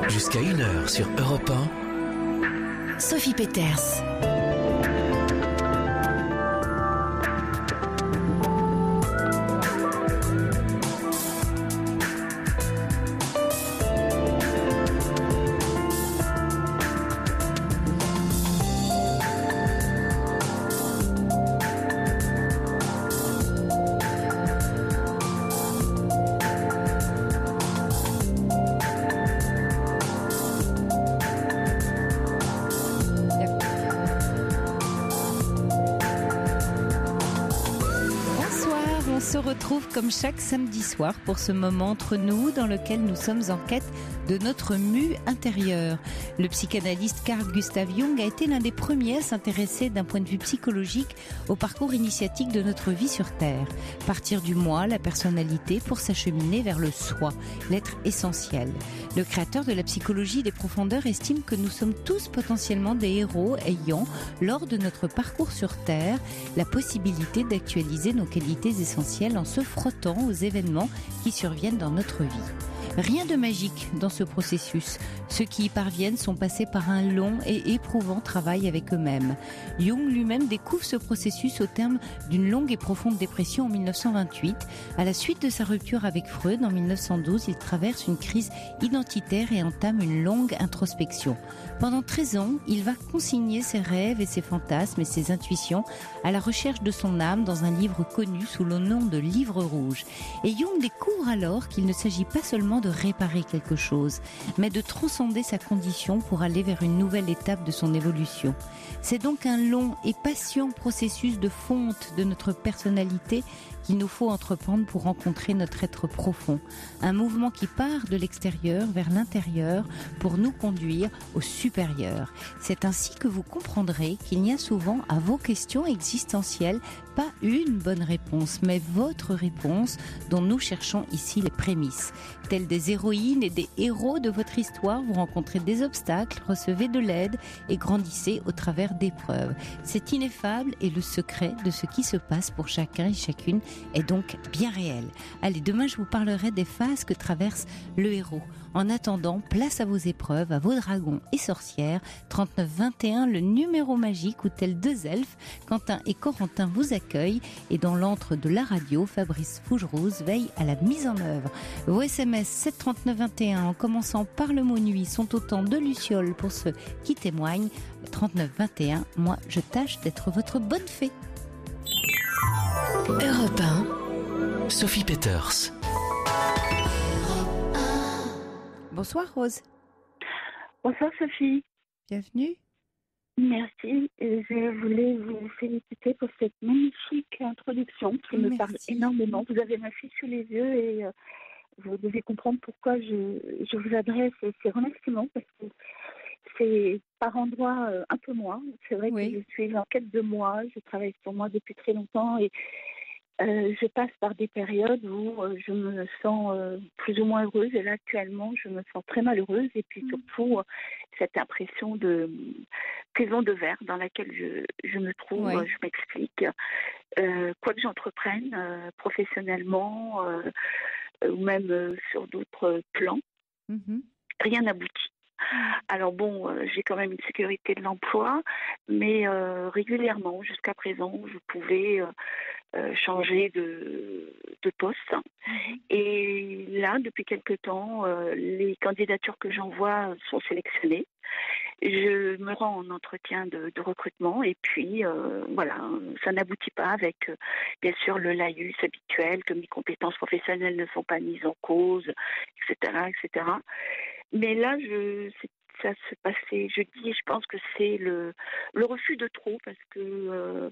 Jusqu'à 1h sur Europe 1. Sophie Peters. On se retrouve comme chaque samedi soir pour ce moment entre nous dans lequel nous sommes en quête de notre mue intérieure. Le psychanalyste Carl Gustav Jung a été l'un des premiers à s'intéresser d'un point de vue psychologique au parcours initiatique de notre vie sur Terre. Partir du moi, la personnalité, pour s'acheminer vers le soi, l'être essentiel. Le créateur de la psychologie des profondeurs estime que nous sommes tous potentiellement des héros ayant, lors de notre parcours sur Terre, la possibilité d'actualiser nos qualités essentielles en se frottant aux événements qui surviennent dans notre vie. Rien de magique dans ce processus. Ceux qui y parviennent sont passés par un long et éprouvant travail avec eux-mêmes. Jung lui-même découvre ce processus au terme d'une longue et profonde dépression en 1928. À la suite de sa rupture avec Freud en 1912, il traverse une crise identitaire et entame une longue introspection. Pendant 13 ans, il va consigner ses rêves et ses fantasmes et ses intuitions à la recherche de son âme dans un livre connu sous le nom de Livre rouge. Et Jung découvre alors qu'il ne s'agit pas seulement de réparer quelque chose, mais de transcender sa condition pour aller vers une nouvelle étape de son évolution. C'est donc un long et patient processus de fonte de notre personnalité qu'il nous faut entreprendre pour rencontrer notre être profond. Un mouvement qui part de l'extérieur vers l'intérieur pour nous conduire au supérieur. C'est ainsi que vous comprendrez qu'il n'y a souvent à vos questions existentielles pas une bonne réponse, mais votre réponse dont nous cherchons ici les prémices. Tels des héroïnes et des héros de votre histoire, vous rencontrez des obstacles, recevez de l'aide et grandissez au travers d'épreuves. C'est ineffable et le secret de ce qui se passe pour chacun et chacune est donc bien réel. Allez, demain je vous parlerai des phases que traverse le héros. En attendant, place à vos épreuves, à vos dragons et sorcières. 3921, le numéro magique où tels deux elfes, Quentin et Corentin vous accueillent. Et dans l'antre de la radio, Fabrice Fougerousse veille à la mise en œuvre. Vos SMS 73921 en commençant par le mot nuit sont autant de lucioles pour ceux qui témoignent. 3921, moi je tâche d'être votre bonne fée. Europe 1. Sophie Peters. Bonsoir Rose. Bonsoir Sophie. Bienvenue. Merci. Je voulais vous féliciter pour cette magnifique introduction qui me parle énormément. Vous avez ma fille sous les yeux et vous devez comprendre pourquoi je vous adresse ces remerciements parce que c'est par endroits un peu moi. C'est vrai que je suis en quête de moi. Je travaille sur moi depuis très longtemps et je passe par des périodes où je me sens plus ou moins heureuse. Et là, actuellement, je me sens très malheureuse. Et puis surtout, cette impression de prison de verre dans laquelle je me trouve. Je m'explique. Quoi que j'entreprenne professionnellement ou même sur d'autres plans, rien n'aboutit. Alors bon, j'ai quand même une sécurité de l'emploi, mais régulièrement, jusqu'à présent, je pouvais changer de poste. Et là, depuis quelque temps, les candidatures que j'envoie sont sélectionnées. Je me rends en entretien de recrutement et puis voilà, ça n'aboutit pas avec bien sûr le laïus habituel que mes compétences professionnelles ne sont pas mises en cause, etc., etc. Mais là, ça se passait jeudi, je pense que c'est le refus de trop parce que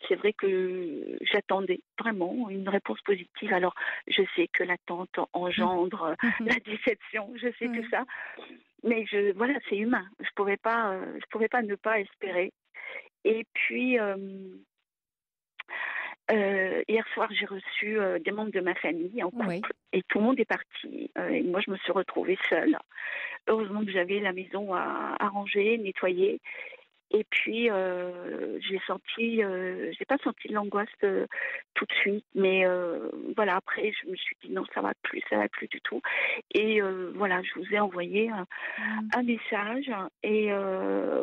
c'est vrai que j'attendais vraiment une réponse positive. Alors, je sais que l'attente engendre la déception, je sais tout ça. Mais voilà, c'est humain. Je pouvais pas ne pas espérer. Et puis, hier soir, j'ai reçu des membres de ma famille en couple et tout le monde est parti. Et moi, je me suis retrouvée seule. Heureusement que j'avais la maison à ranger, nettoyer. Et puis j'ai pas senti de l'angoisse tout de suite, mais voilà, après je me suis dit non, ça va plus du tout. Et voilà, je vous ai envoyé un message et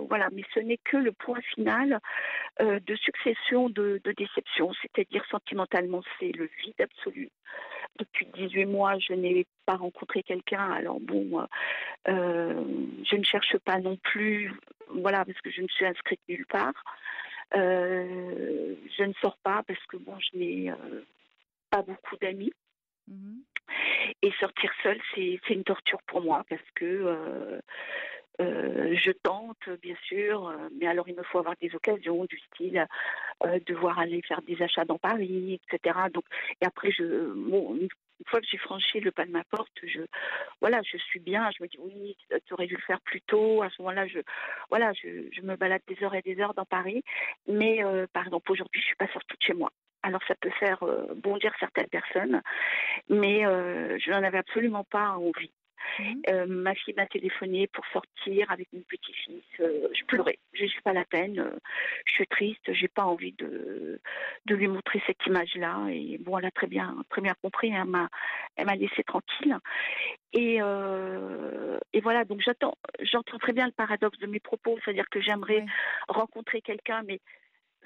voilà, mais ce n'est que le point final de succession de déceptions, c'est-à-dire sentimentalement, c'est le vide absolu. Depuis 18 mois, je n'ai pas rencontré quelqu'un. Alors bon, je ne cherche pas non plus, voilà, parce que je ne suis inscrite nulle part. Je ne sors pas parce que bon, je n'ai pas beaucoup d'amis. Et sortir seule, c'est une torture pour moi parce que je tente, bien sûr, mais alors il me faut avoir des occasions du style devoir aller faire des achats dans Paris, etc. Donc, et après, une fois que j'ai franchi le pas de ma porte, je suis bien. Je me dis oui, tu aurais dû le faire plus tôt. À ce moment-là, je me balade des heures et des heures dans Paris. Mais par exemple, aujourd'hui, je suis pas sortie de chez moi. Alors ça peut faire bondir certaines personnes, mais je n'en avais absolument pas envie. Ma fille m'a téléphoné pour sortir avec une petite-fille. Je pleurais. Je ne suis pas la peine. Je suis triste. J'ai pas envie de lui montrer cette image-là. Et bon, elle a très bien compris. Hein, elle m'a laissé tranquille. Et voilà. Donc j'entends très bien le paradoxe de mes propos. C'est-à-dire que j'aimerais rencontrer quelqu'un, mais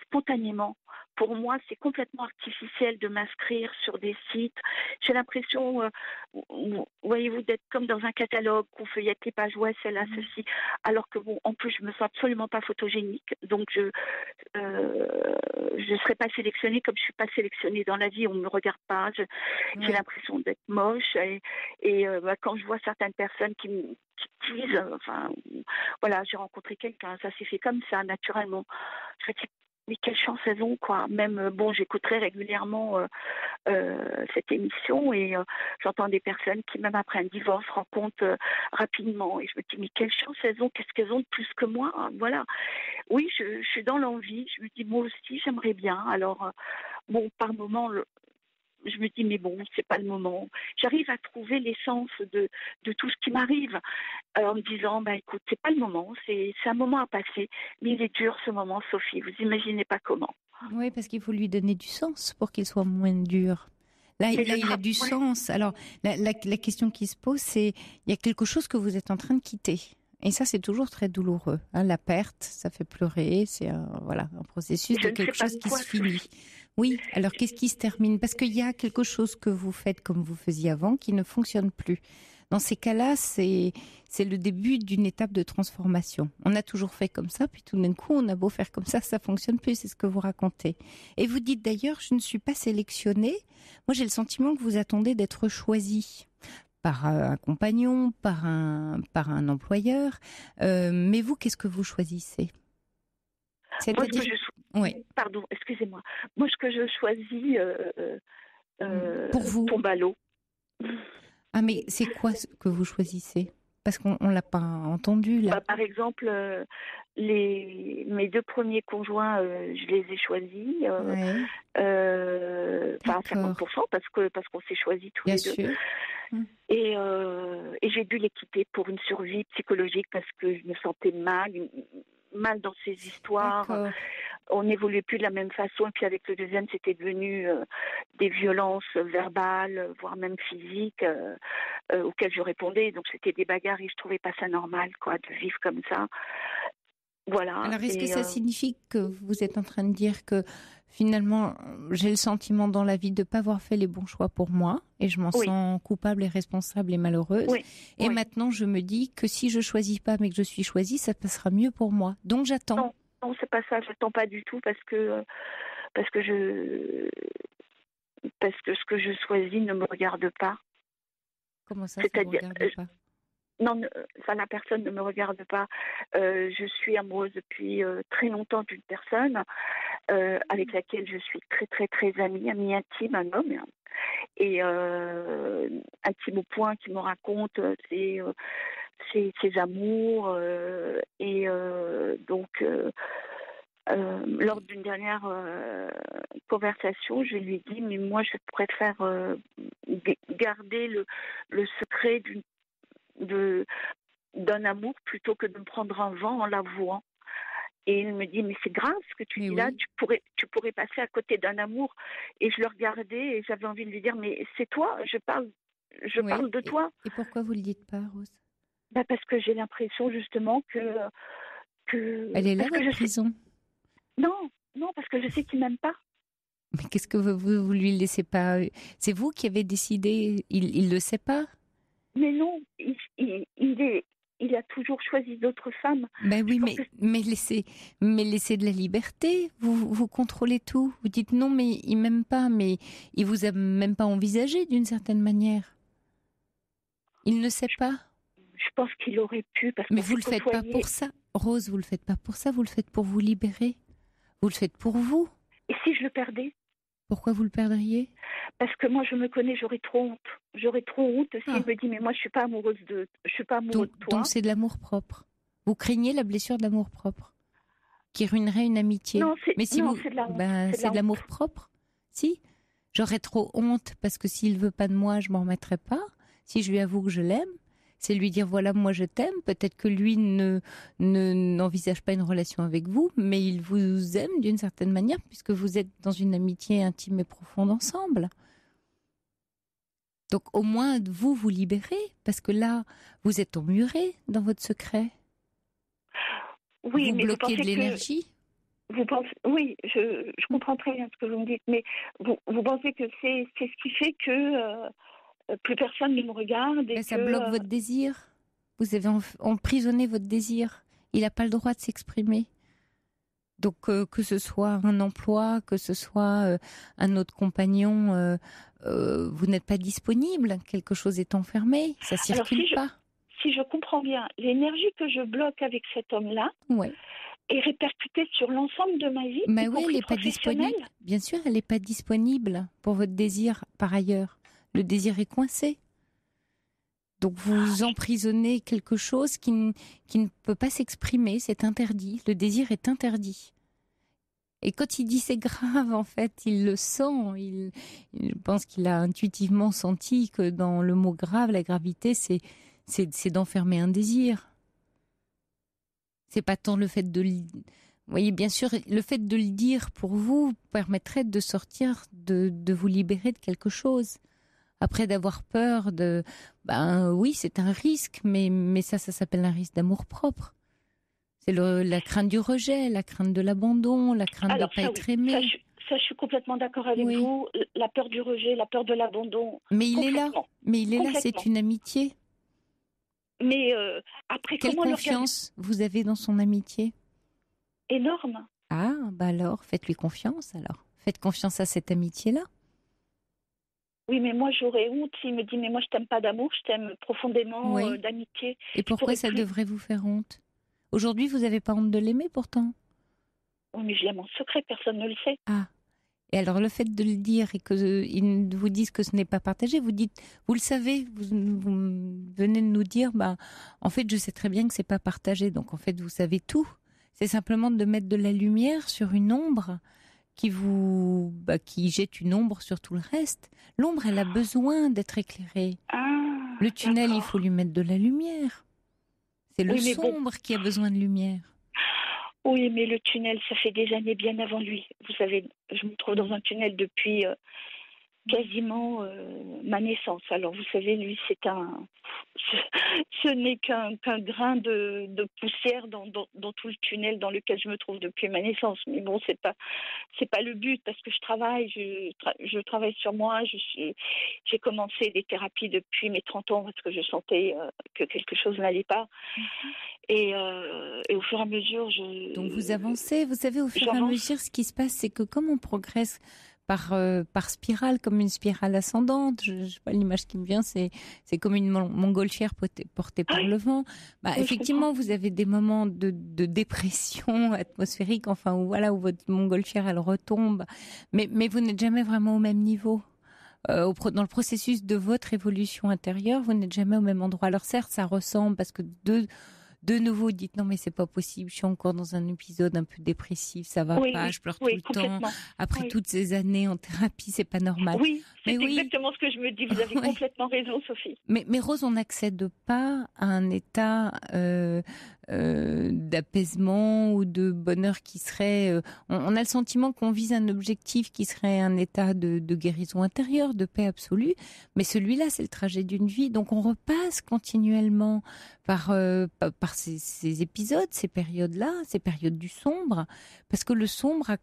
spontanément. Pour moi, c'est complètement artificiel de m'inscrire sur des sites. J'ai l'impression, voyez-vous, d'être comme dans un catalogue, qu'on feuillette les pages, ouais, celle-là, ceci. Alors que bon, en plus, je me sens absolument pas photogénique. Donc, je serai pas sélectionnée comme je suis pas sélectionnée dans la vie. On me regarde pas. J'ai l'impression d'être moche. Et quand je vois certaines personnes qui disent, enfin, voilà, j'ai rencontré quelqu'un, ça s'est fait comme ça, naturellement. Je me dis, mais quelle chance elles ont, quoi. Même, bon, j'écouterai régulièrement cette émission et j'entends des personnes qui, même après un divorce, rencontrent rapidement. Et je me dis, mais quelle chance elles ont, qu'est-ce qu'elles ont de plus que moi, hein, voilà. Oui, je suis dans l'envie. Je me dis, moi aussi, j'aimerais bien. Alors, bon, par moment, je me dis, mais bon, c'est pas le moment. J'arrive à trouver l'essence de tout ce qui m'arrive en me disant, bah écoute, c'est pas le moment, c'est un moment à passer. Mais il est dur ce moment, Sophie, vous imaginez pas comment. Oui, parce qu'il faut lui donner du sens pour qu'il soit moins dur. Là, il a du sens. Alors, la question qui se pose, c'est, il y a quelque chose que vous êtes en train de quitter. Et ça, c'est toujours très douloureux. Hein, la perte, ça fait pleurer. C'est un processus de quelque chose qui se finit. Oui, alors qu'est-ce qui se termine? Parce qu'il y a quelque chose que vous faites comme vous faisiez avant qui ne fonctionne plus. Dans ces cas-là, c'est le début d'une étape de transformation. On a toujours fait comme ça, puis tout d'un coup, on a beau faire comme ça fonctionne plus, c'est ce que vous racontez. Et vous dites d'ailleurs, je ne suis pas sélectionnée. Moi, j'ai le sentiment que vous attendez d'être choisie par un compagnon, par un employeur. Mais vous, qu'est-ce que vous choisissez? C'est-à-dire... Oui. Pardon, excusez-moi. Moi, ce que je choisis pour vous tombe à l'eau. Ah, mais c'est quoi ce que vous choisissez? Parce qu'on ne l'a pas entendu, là. Par exemple, mes deux premiers conjoints, je les ai choisis. À 50%, parce qu'on s'est choisis tous les deux. Et j'ai dû les quitter pour une survie psychologique parce que je me sentais mal dans ces histoires. D'accord. On n'évoluait plus de la même façon. Et puis avec le deuxième, c'était devenu des violences verbales, voire même physiques, auxquelles je répondais. Donc c'était des bagarres et je trouvais pas ça normal, quoi, de vivre comme ça. Voilà. Alors est-ce que ça signifie que vous êtes en train de dire que finalement, j'ai le sentiment dans la vie de ne pas avoir fait les bons choix pour moi et je m'en sens coupable et responsable et malheureuse. Et maintenant, je me dis que si je ne choisis pas mais que je suis choisie, ça passera mieux pour moi. Donc j'attends. Non, c'est pas ça. J'attends pas du tout parce que ce que je choisis ne me regarde pas. Comment ça, ça ne me regarde pas? Non, la personne ne me regarde pas. Je suis amoureuse depuis très longtemps d'une personne avec laquelle je suis très très très amie intime, un homme. Et intime au point qu'il me raconte ses amours. Donc, lors d'une dernière conversation, je lui ai dit, mais moi je préfère garder le secret d'un amour plutôt que de me prendre un vent en l'avouant. Et il me dit, mais c'est grave ce que tu dis là, tu pourrais passer à côté d'un amour. Et je le regardais et j'avais envie de lui dire, mais c'est toi, je parle de toi. Et pourquoi vous le dites pas, Rose? Parce que j'ai l'impression justement que elle est là, votre prison. Non, parce que je sais qu'il m'aime pas. Mais qu'est-ce que vous lui laissez pas? C'est vous qui avez décidé. Il le sait pas? Mais non, il a toujours choisi d'autres femmes. Ben oui, mais laissez de la liberté. Vous contrôlez tout. Vous dites non, mais il m'aime pas, mais il vous a même pas envisagé d'une certaine manière. Il ne sait pas. Je pense qu'il aurait pu. Mais vous le faites pas pour ça, Rose. Vous le faites pas pour ça. Vous le faites pour vous libérer. Vous le faites pour vous. Et si je le perdais? Pourquoi vous le perdriez? Parce que moi, je me connais, j'aurais trop honte. J'aurais trop honte s'il me dit, mais moi, je suis pas amoureuse de toi. Donc c'est de l'amour-propre. Vous craignez la blessure de l'amour-propre qui ruinerait une amitié. Non, c'est de la honte. C'est de l'amour-propre. Si, j'aurais trop honte parce que s'il veut pas de moi, je m'en remettrai pas. Si je lui avoue que je l'aime, c'est lui dire voilà, moi je t'aime. Peut-être que lui n'envisage pas une relation avec vous, mais il vous aime d'une certaine manière puisque vous êtes dans une amitié intime et profonde ensemble. Donc au moins vous libérez parce que là vous êtes emmuré dans votre secret. Oui, vous mais bloquez de l'énergie. Oui, je comprends très bien ce que vous me dites, mais vous pensez que c'est ce qui fait que plus personne ne me regarde et ça bloque votre désir. Vous avez emprisonné votre désir. Il n'a pas le droit de s'exprimer. Donc que ce soit un emploi, que ce soit un autre compagnon, vous n'êtes pas disponible. Quelque chose est enfermé. Ça circule pas. Si je comprends bien, l'énergie que je bloque avec cet homme-là est répercutée sur l'ensemble de ma vie. Mais oui, elle n'est pas disponible. Bien sûr, elle n'est pas disponible pour votre désir par ailleurs. Le désir est coincé. Donc vous emprisonnez quelque chose qui ne peut pas s'exprimer, c'est interdit. Le désir est interdit. Et quand il dit c'est grave, en fait, il le sent. Il pense qu'il a intuitivement senti que dans le mot grave, la gravité, c'est d'enfermer un désir. C'est pas tant le fait de vous voyez, bien sûr, le fait de le dire pour vous permettrait de sortir, de vous libérer de quelque chose. Après d'avoir peur oui, c'est un risque, mais ça s'appelle un risque d'amour-propre. C'est la crainte du rejet, la crainte de l'abandon, la crainte de ne pas être aimé. Ça, je suis complètement d'accord avec vous. La peur du rejet, la peur de l'abandon. Mais il est là. C'est une amitié. Mais après, quelle confiance vous avez dans son amitié? Énorme. Ah, alors, faites-lui confiance alors. Faites confiance à cette amitié-là. Oui, mais moi, j'aurais honte s'il me dit, mais moi, je t'aime pas d'amour, je t'aime profondément d'amitié. Et pourquoi ça devrait vous faire honte? Aujourd'hui, vous n'avez pas honte de l'aimer, pourtant. Oui, mais je l'aime en secret, personne ne le sait. Ah. Et alors, le fait de le dire et qu'ils vous disent que ce n'est pas partagé, vous le savez, vous venez de nous dire, en fait, je sais très bien que c'est pas partagé, donc en fait, vous savez tout. C'est simplement de mettre de la lumière sur une ombre qui jette une ombre sur tout le reste. L'ombre, elle a besoin d'être éclairée. Le tunnel, il faut lui mettre de la lumière. C'est le sombre qui a besoin de lumière. Oui, mais le tunnel, ça fait des années bien avant lui. Vous savez, je me trouve dans un tunnel depuis quasiment ma naissance. Alors, vous savez, lui, ce n'est qu'un grain de poussière dans tout le tunnel dans lequel je me trouve depuis ma naissance. Mais bon, c'est pas le but parce que je travaille, je travaille sur moi. J'ai commencé des thérapies depuis mes 30 ans parce que je sentais que quelque chose n'allait pas. Et au fur et à mesure, Donc vous avancez. Vous savez, au fur et à mesure, ce qui se passe, c'est que comme on progresse par spirale, comme une spirale ascendante. Je sais pas, l'image qui me vient, c'est comme une montgolfière portée par le vent. Effectivement, vous avez des moments de dépression atmosphérique, où votre montgolfière elle retombe, mais vous n'êtes jamais vraiment au même niveau. Dans le processus de votre évolution intérieure, vous n'êtes jamais au même endroit. Alors certes, ça ressemble parce que de nouveau, dites non mais c'est pas possible, je suis encore dans un épisode un peu dépressif, ça va pas, je pleure tout le temps. Après toutes ces années en thérapie, c'est pas normal. Oui, c'est exactement ce que je me dis, vous avez complètement raison Sophie. Mais Rose, on n'accède pas à un état d'apaisement ou de bonheur qui serait... on a le sentiment qu'on vise un objectif qui serait un état de guérison intérieure, de paix absolue, mais celui-là, c'est le trajet d'une vie. Donc on repasse continuellement par ces épisodes, ces périodes-là, ces périodes du sombre, parce que le sombre a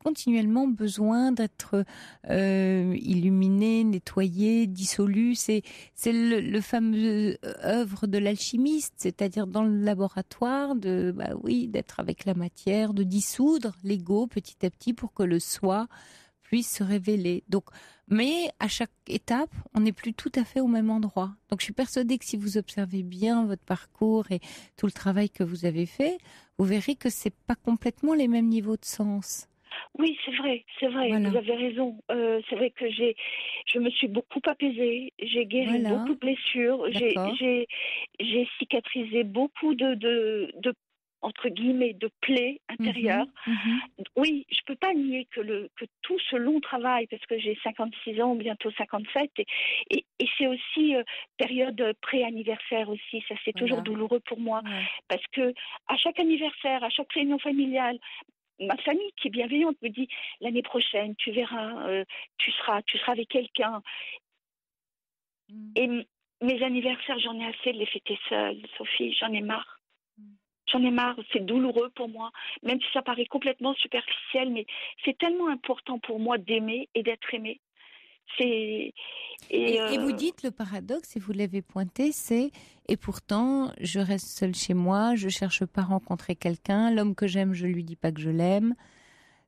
continuellement besoin d'être illuminé, nettoyé, dissolu. C'est le fameux œuvre de l'alchimiste, c'est-à-dire dans le laboratoire d'être avec la matière, de dissoudre l'ego petit à petit pour que le soi puisse se révéler. Donc, mais à chaque étape, on n'est plus tout à fait au même endroit. Donc je suis persuadée que si vous observez bien votre parcours et tout le travail que vous avez fait, vous verrez que c'est pas complètement les mêmes niveaux de sens. Oui, c'est vrai, voilà. Vous avez raison. C'est vrai que je me suis beaucoup apaisée, j'ai guéri beaucoup de blessures, j'ai cicatrisé beaucoup de entre guillemets, de plaies intérieures. Oui, je peux pas nier que tout ce long travail, parce que j'ai 56 ans, bientôt 57, et c'est aussi période pré-anniversaire aussi, ça c'est toujours douloureux pour moi, parce que à chaque anniversaire, à chaque réunion familiale, ma famille qui est bienveillante me dit l'année prochaine, tu verras, tu seras avec quelqu'un. Et mes anniversaires, j'en ai assez de les fêter seule, Sophie, j'en ai marre. J'en ai marre, c'est douloureux pour moi, même si ça paraît complètement superficiel, mais c'est tellement important pour moi d'aimer et d'être aimée. Et vous dites le paradoxe, et vous l'avez pointé, c'est et pourtant je reste seule chez moi, je cherche pas à rencontrer quelqu'un, l'homme que j'aime, je lui dis pas que je l'aime.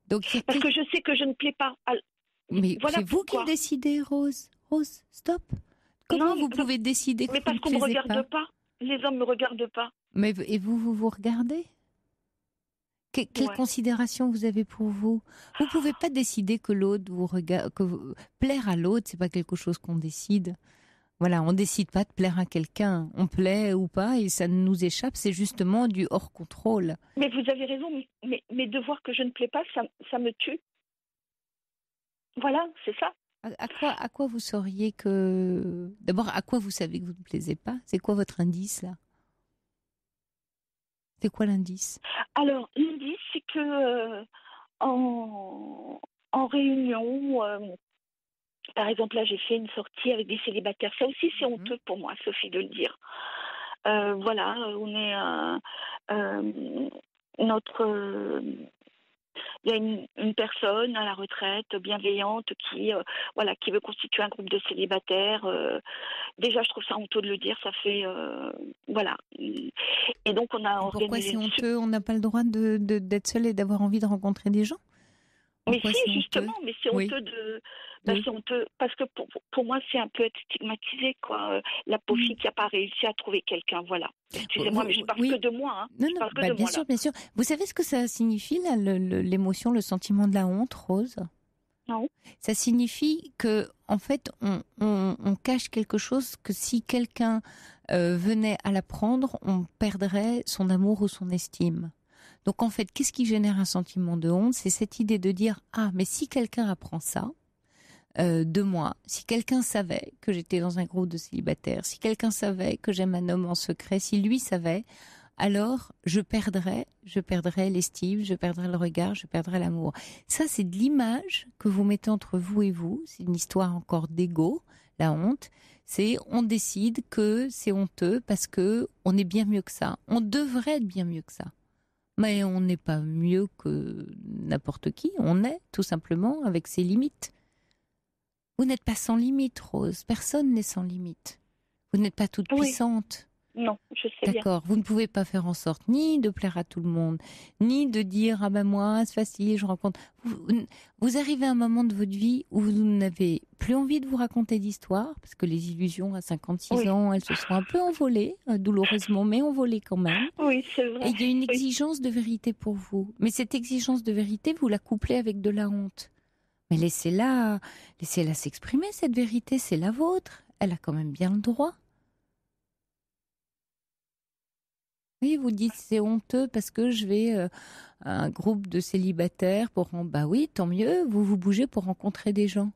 Donc parce que je sais que je ne plais pas. Mais voilà, c'est vous qui décidez, Rose. Rose, stop. Comment vous pouvez décider que vous ne plaisez pas ? Mais parce qu'on me regarde pas. Les hommes me regardent pas. Mais et vous regardez ? Quelle considération vous avez pour vous ? Vous pouvez pas décider que l'autre vous regarde, plaire à l'autre, c'est pas quelque chose qu'on décide. Voilà, on décide pas de plaire à quelqu'un. On plaît ou pas et ça nous échappe, c'est justement du hors contrôle. Mais vous avez raison, mais de voir que je ne plais pas, ça me tue. Voilà, c'est ça. À quoi vous sauriez que... D'abord, à quoi vous savez que vous ne plaisez pas ? C'est quoi votre indice, là ? C'est quoi l'indice ? Alors, l'indice, c'est que en réunion, par exemple, là, j'ai fait une sortie avec des célibataires. Ça aussi, c'est honteux pour moi, Sophie, de le dire. Voilà, on est il y a une personne à la retraite bienveillante qui veut constituer un groupe de célibataires. Déjà, je trouve ça honteux de le dire. Ça fait voilà. Et donc on a organisé. Pourquoi c'est honteux ? On n'a pas le droit d'être seul et d'avoir envie de rencontrer des gens ? Mais si, justement, mais c'est honteux c'est honteux parce que pour moi c'est un peu être stigmatisé, quoi. La pauvre fille qui n'a pas réussi à trouver quelqu'un, voilà. Excusez-moi, mais je parle que de moi, hein. Non, bien sûr, bien sûr. Vous savez ce que ça signifie, là, l'émotion, le sentiment de la honte, Rose ? Non. Ça signifie que, en fait, on cache quelque chose que si quelqu'un venait à l'apprendre, on perdrait son amour ou son estime. Donc en fait, qu'est-ce qui génère un sentiment de honte ? C'est cette idée de dire « Ah, mais si quelqu'un apprend ça de moi, si quelqu'un savait que j'étais dans un groupe de célibataires, si quelqu'un savait que j'aime un homme en secret, si lui savait, alors je perdrais l'estime, je perdrais le regard, je perdrais l'amour. » Ça, c'est de l'image que vous mettez entre vous et vous. C'est une histoire encore d'ego, la honte. C'est on décide que c'est honteux parce que on est bien mieux que ça. On devrait être bien mieux que ça. Mais on n'est pas mieux que n'importe qui. On est, tout simplement, avec ses limites. Vous n'êtes pas sans limite, Rose. Personne n'est sans limite. Vous n'êtes pas toute puissante. Non, je sais bien. D'accord. Vous ne pouvez pas faire en sorte ni de plaire à tout le monde, ni de dire « Ah ben moi, c'est facile, je rencontre... » Vous arrivez à un moment de votre vie où vous n'avez plus envie de vous raconter d'histoire, parce que les illusions à 56 ans, elles se sont un peu envolées, douloureusement, mais envolées quand même. Oui, c'est vrai. Et il y a une exigence de vérité pour vous. Mais cette exigence de vérité, vous la couplez avec de la honte. Mais laissez-la s'exprimer, cette vérité, c'est la vôtre. Elle a quand même bien le droit. Oui, vous dites c'est honteux parce que je vais à un groupe de célibataires pour... Bah oui, tant mieux, vous vous bougez pour rencontrer des gens.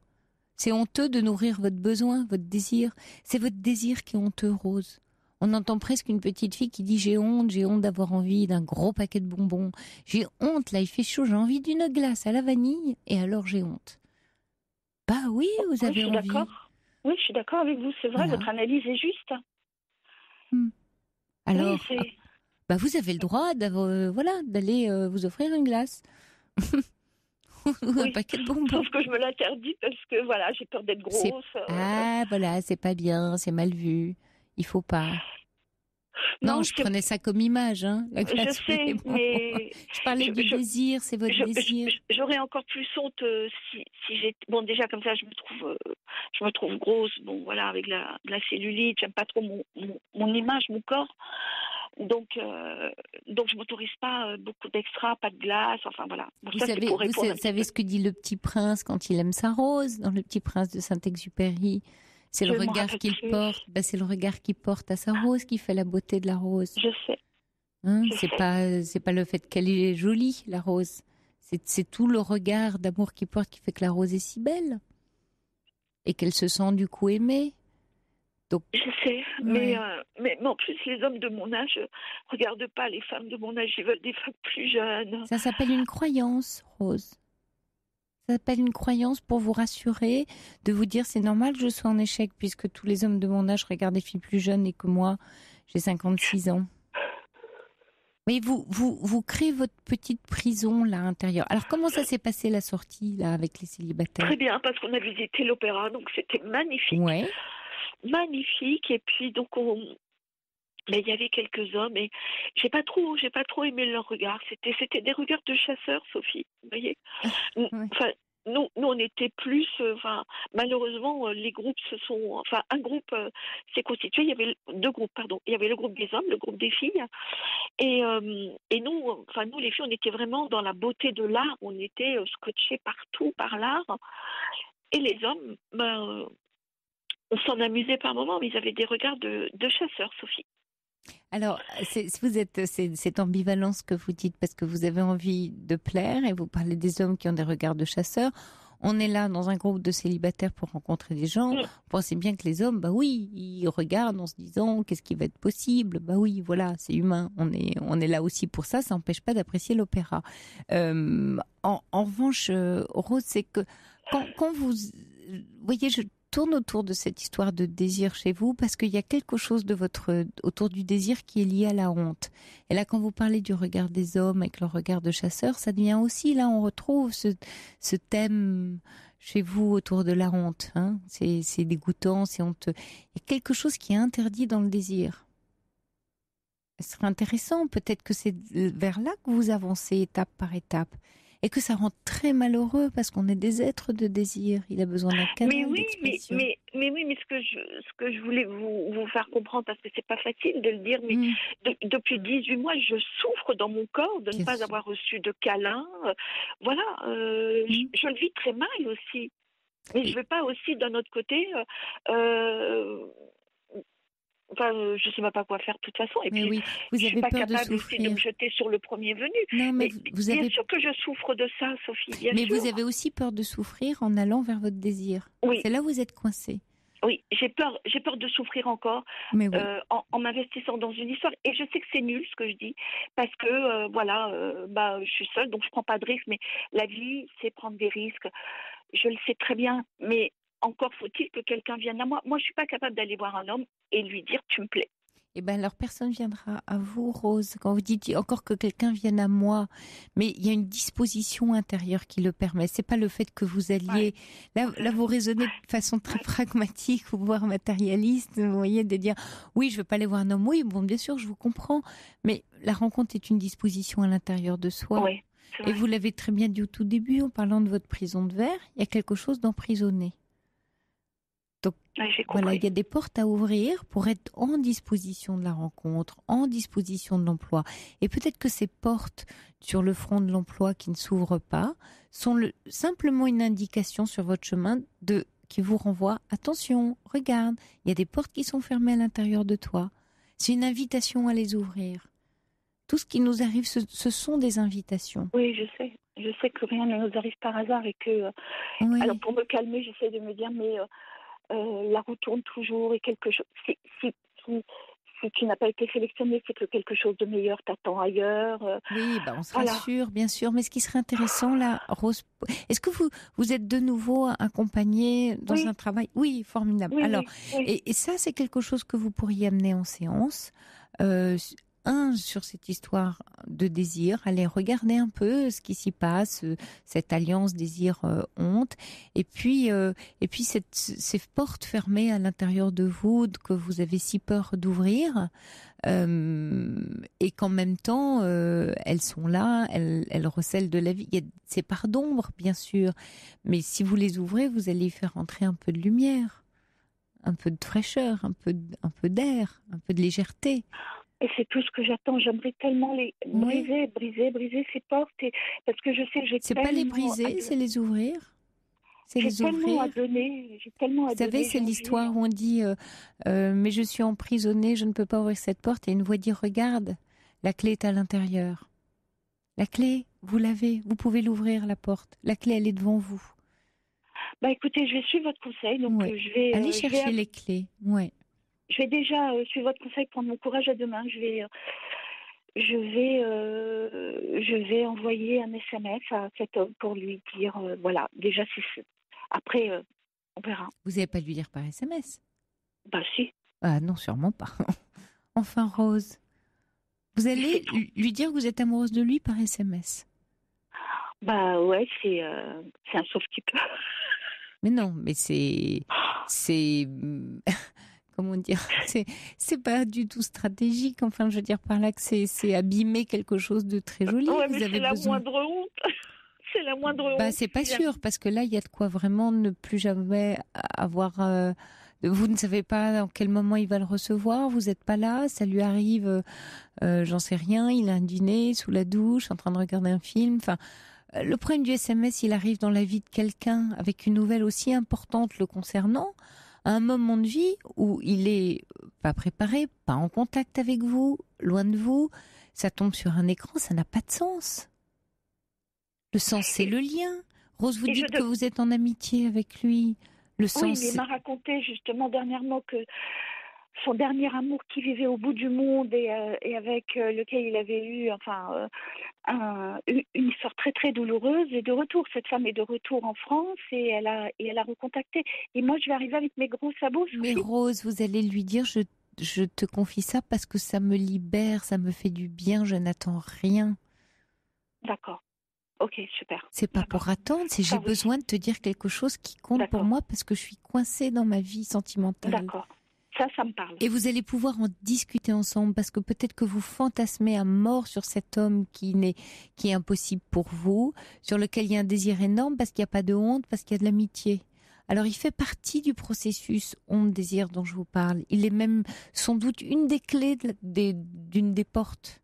C'est honteux de nourrir votre besoin, votre désir. C'est votre désir qui est honteux, Rose. On entend presque une petite fille qui dit j'ai honte d'avoir envie d'un gros paquet de bonbons. J'ai honte, là il fait chaud, j'ai envie d'une glace à la vanille et alors j'ai honte. Bah oui, vous avez envie. D'accord. Oui, je suis d'accord avec vous, c'est vrai, Voilà. votre analyse est juste. Alors, Oui, bah vous avez le droit d'aller vous offrir une glace. Ou un paquet de bonbons. Sauf que je me l'interdis parce que voilà, j'ai peur d'être grosse. Ah voilà, c'est pas bien, c'est mal vu. Il faut pas. Non, je prenais ça comme image, hein. La glace, je sais, mais je parlais du désir, c'est votre désir. J'aurais encore plus honte si j'étais. Bon, déjà comme ça, je me trouve grosse. Bon, voilà, avec la cellulite, j'aime pas trop mon image, mon corps. Donc je m'autorise pas beaucoup d'extra, pas de glace, enfin voilà. Bon, vous savez ce que dit le Petit Prince quand il aime sa rose dans Le Petit Prince de Saint-Exupéry. C'est le regard qu'il porte. Ben, c'est le regard qu'il porte à sa rose qui fait la beauté de la rose. Je sais. Hein, c'est pas le fait qu'elle est jolie, la rose. C'est tout le regard d'amour qu'il porte qui fait que la rose est si belle et qu'elle se sent du coup aimée. Donc, je sais, ouais. mais en plus, les hommes de mon âge ne regardent pas les femmes de mon âge, ils veulent des femmes plus jeunes. Ça s'appelle une croyance, Rose. Ça s'appelle une croyance pour vous rassurer, de vous dire c'est normal que je sois en échec puisque tous les hommes de mon âge regardent des filles plus jeunes et que moi, j'ai 56 ans. Mais vous créez votre petite prison là, intérieure. Alors, comment ça s'est passé la sortie là avec les célibataires ? Très bien, parce qu'on a visité l'opéra, donc c'était magnifique. Ouais. Magnifique, et puis donc mais il y avait quelques hommes et j'ai pas trop aimé leur regard. C'était des regards de chasseurs, Sophie. Vous voyez. Ouais. Enfin, nous on était plus. Malheureusement, les groupes un groupe s'est constitué. Il y avait deux groupes, pardon. Il y avait le groupe des hommes, le groupe des filles, et nous les filles, on était vraiment dans la beauté de l'art. On était scotchés partout par l'art, et les hommes, on s'en amusait par moments, mais ils avaient des regards de chasseurs, Sophie. Alors, c'est ambivalence que vous dites parce que vous avez envie de plaire et vous parlez des hommes qui ont des regards de chasseurs. On est là dans un groupe de célibataires pour rencontrer des gens. Vous pensez bien que les hommes, bah oui, ils regardent en se disant qu'est-ce qui va être possible. Bah oui, voilà, c'est humain. On est là aussi pour ça. Ça n'empêche pas d'apprécier l'opéra. En revanche, Rose, c'est que quand vous voyez, je tourne autour de cette histoire de désir chez vous parce qu'il y a quelque chose autour du désir qui est lié à la honte. Et là, quand vous parlez du regard des hommes avec le regard de chasseur, ça devient aussi, là, on retrouve ce thème chez vous autour de la honte. Hein. C'est dégoûtant, c'est honteux. Il y a quelque chose qui est interdit dans le désir. Ce serait intéressant, peut-être que c'est vers là que vous avancez étape par étape. Et que ça rend très malheureux parce qu'on est des êtres de désir. Il a besoin d'un cadre d'expression. Mais ce que je voulais vous faire comprendre, parce que c'est pas facile de le dire, mais depuis 18 mois, je souffre dans mon corps de ne pas avoir reçu de câlin. Voilà, je le vis très mal aussi. Mais je veux pas aussi, d'un autre côté... je ne sais même pas quoi faire de toute façon. Et mais puis, oui, vous je avez suis pas peur capable de aussi de me jeter sur le premier venu. Non, mais bien sûr que je souffre de ça, Sophie. Bien sûr. Vous avez aussi peur de souffrir en allant vers votre désir. Oui. C'est là où vous êtes coincé. Oui, j'ai peur de souffrir encore mais oui. En m'investissant dans une histoire. Et je sais que c'est nul ce que je dis, parce que je suis seule, donc je prends pas de risques. Mais la vie, c'est prendre des risques. Je le sais très bien, mais encore faut-il que quelqu'un vienne à moi. Moi, je suis pas capable d'aller voir un homme et lui dire tu me plais. Eh bien, alors personne viendra à vous, Rose. Quand vous dites encore que quelqu'un vienne à moi, mais il y a une disposition intérieure qui le permet. C'est pas le fait que vous alliez. Ouais. Là, vous raisonnez de façon très pragmatique, voire matérialiste. Vous voyez, de dire oui, je veux pas aller voir un homme. Oui, bon, bien sûr, je vous comprends. Mais la rencontre est une disposition à l'intérieur de soi. Ouais, et vous l'avez très bien dit au tout début, en parlant de votre prison de verre, il y a quelque chose d'emprisonné. Donc, voilà, il y a des portes à ouvrir pour être en disposition de la rencontre, en disposition de l'emploi. Et peut-être que ces portes sur le front de l'emploi qui ne s'ouvrent pas sont simplement une indication sur votre chemin qui vous renvoie « Attention, regarde, il y a des portes qui sont fermées à l'intérieur de toi. » C'est une invitation à les ouvrir. Tout ce qui nous arrive, ce sont des invitations. Oui, je sais. Je sais que rien ne nous arrive par hasard et que... Oui. Alors, pour me calmer, j'essaie de me dire, mais... la roue tourne toujours et quelque chose. si tu n'as pas été sélectionné, c'est que quelque chose de meilleur t'attend ailleurs. Oui, on se rassure, bien sûr. Mais ce qui serait intéressant, là, Rose, est-ce que vous êtes de nouveau accompagnée dans un travail? Oui, formidable. Oui, alors, oui. Et ça, c'est quelque chose que vous pourriez amener en séance. Sur cette histoire de désir, allez regarder un peu ce qui s'y passe, cette alliance désir-honte, et puis ces portes fermées à l'intérieur de vous que vous avez si peur d'ouvrir, et qu'en même temps elles sont là, elles recèlent de la vie. Il y a ces parts d'ombre, bien sûr, mais si vous les ouvrez, vous allez y faire entrer un peu de lumière, un peu de fraîcheur, un peu d'air, un peu de légèreté. Et c'est tout ce que j'attends. J'aimerais tellement les briser ces portes. Parce que je sais que j'ai tellement... C'est pas les briser, c'est les ouvrir. C'est les ouvrir. J'ai tellement à donner. Vous savez, c'est l'histoire où on dit mais je suis emprisonnée, je ne peux pas ouvrir cette porte. Et une voix dit regarde, la clé est à l'intérieur. La clé, vous l'avez, vous pouvez l'ouvrir, la porte. La clé, elle est devant vous. Écoutez, je vais suivre votre conseil. Donc je vais... Allez chercher les clés, Je vais déjà suivre votre conseil, prendre mon courage à deux mains. Je vais envoyer un SMS à cet homme pour lui dire, voilà, déjà, après, on verra. Vous n'allez pas lui dire par SMS? Si. Ah non, sûrement pas. Enfin, Rose, vous allez lui dire que vous êtes amoureuse de lui par SMS? Ouais, c'est un sauf petit peu. Mais non, mais c'est comment dire, c'est pas du tout stratégique. Enfin, je veux dire par là que c'est abîmer quelque chose de très joli. Ouais, vous mais avez c'est la besoin... moindre honte. C'est la moindre honte. C'est pas sûr, parce que là, il y a de quoi vraiment ne plus jamais avoir... vous ne savez pas en quel moment il va le recevoir, vous n'êtes pas là, ça lui arrive, j'en sais rien, il a un dîner sous la douche, en train de regarder un film. Enfin, le problème du SMS, il arrive dans la vie de quelqu'un avec une nouvelle aussi importante le concernant, à un moment de vie où il est pas préparé, pas en contact avec vous, loin de vous, ça tombe sur un écran, ça n'a pas de sens. Le sens, c'est le lien. Rose, vous dites que vous êtes en amitié avec lui. Le sens, oui, mais il m'a raconté justement dernièrement que son dernier amour qui vivait au bout du monde et avec lequel il avait eu une histoire très très douloureuse est de retour. Cette femme est de retour en France et elle a recontacté. Et moi, je vais arriver avec mes gros sabots. Mais Rose, vous allez lui dire, je te confie ça parce que ça me libère, ça me fait du bien, je n'attends rien. D'accord. Ok, super. C'est pas pour attendre, c'est j'ai besoin de te dire quelque chose qui compte pour moi parce que je suis coincée dans ma vie sentimentale. D'accord. Ça me parle. Et vous allez pouvoir en discuter ensemble parce que peut-être que vous fantasmez à mort sur cet homme qui est impossible pour vous, sur lequel il y a un désir énorme parce qu'il n'y a pas de honte, parce qu'il y a de l'amitié. Alors il fait partie du processus honte-désir dont je vous parle. Il est même sans doute une des clés d'une des portes.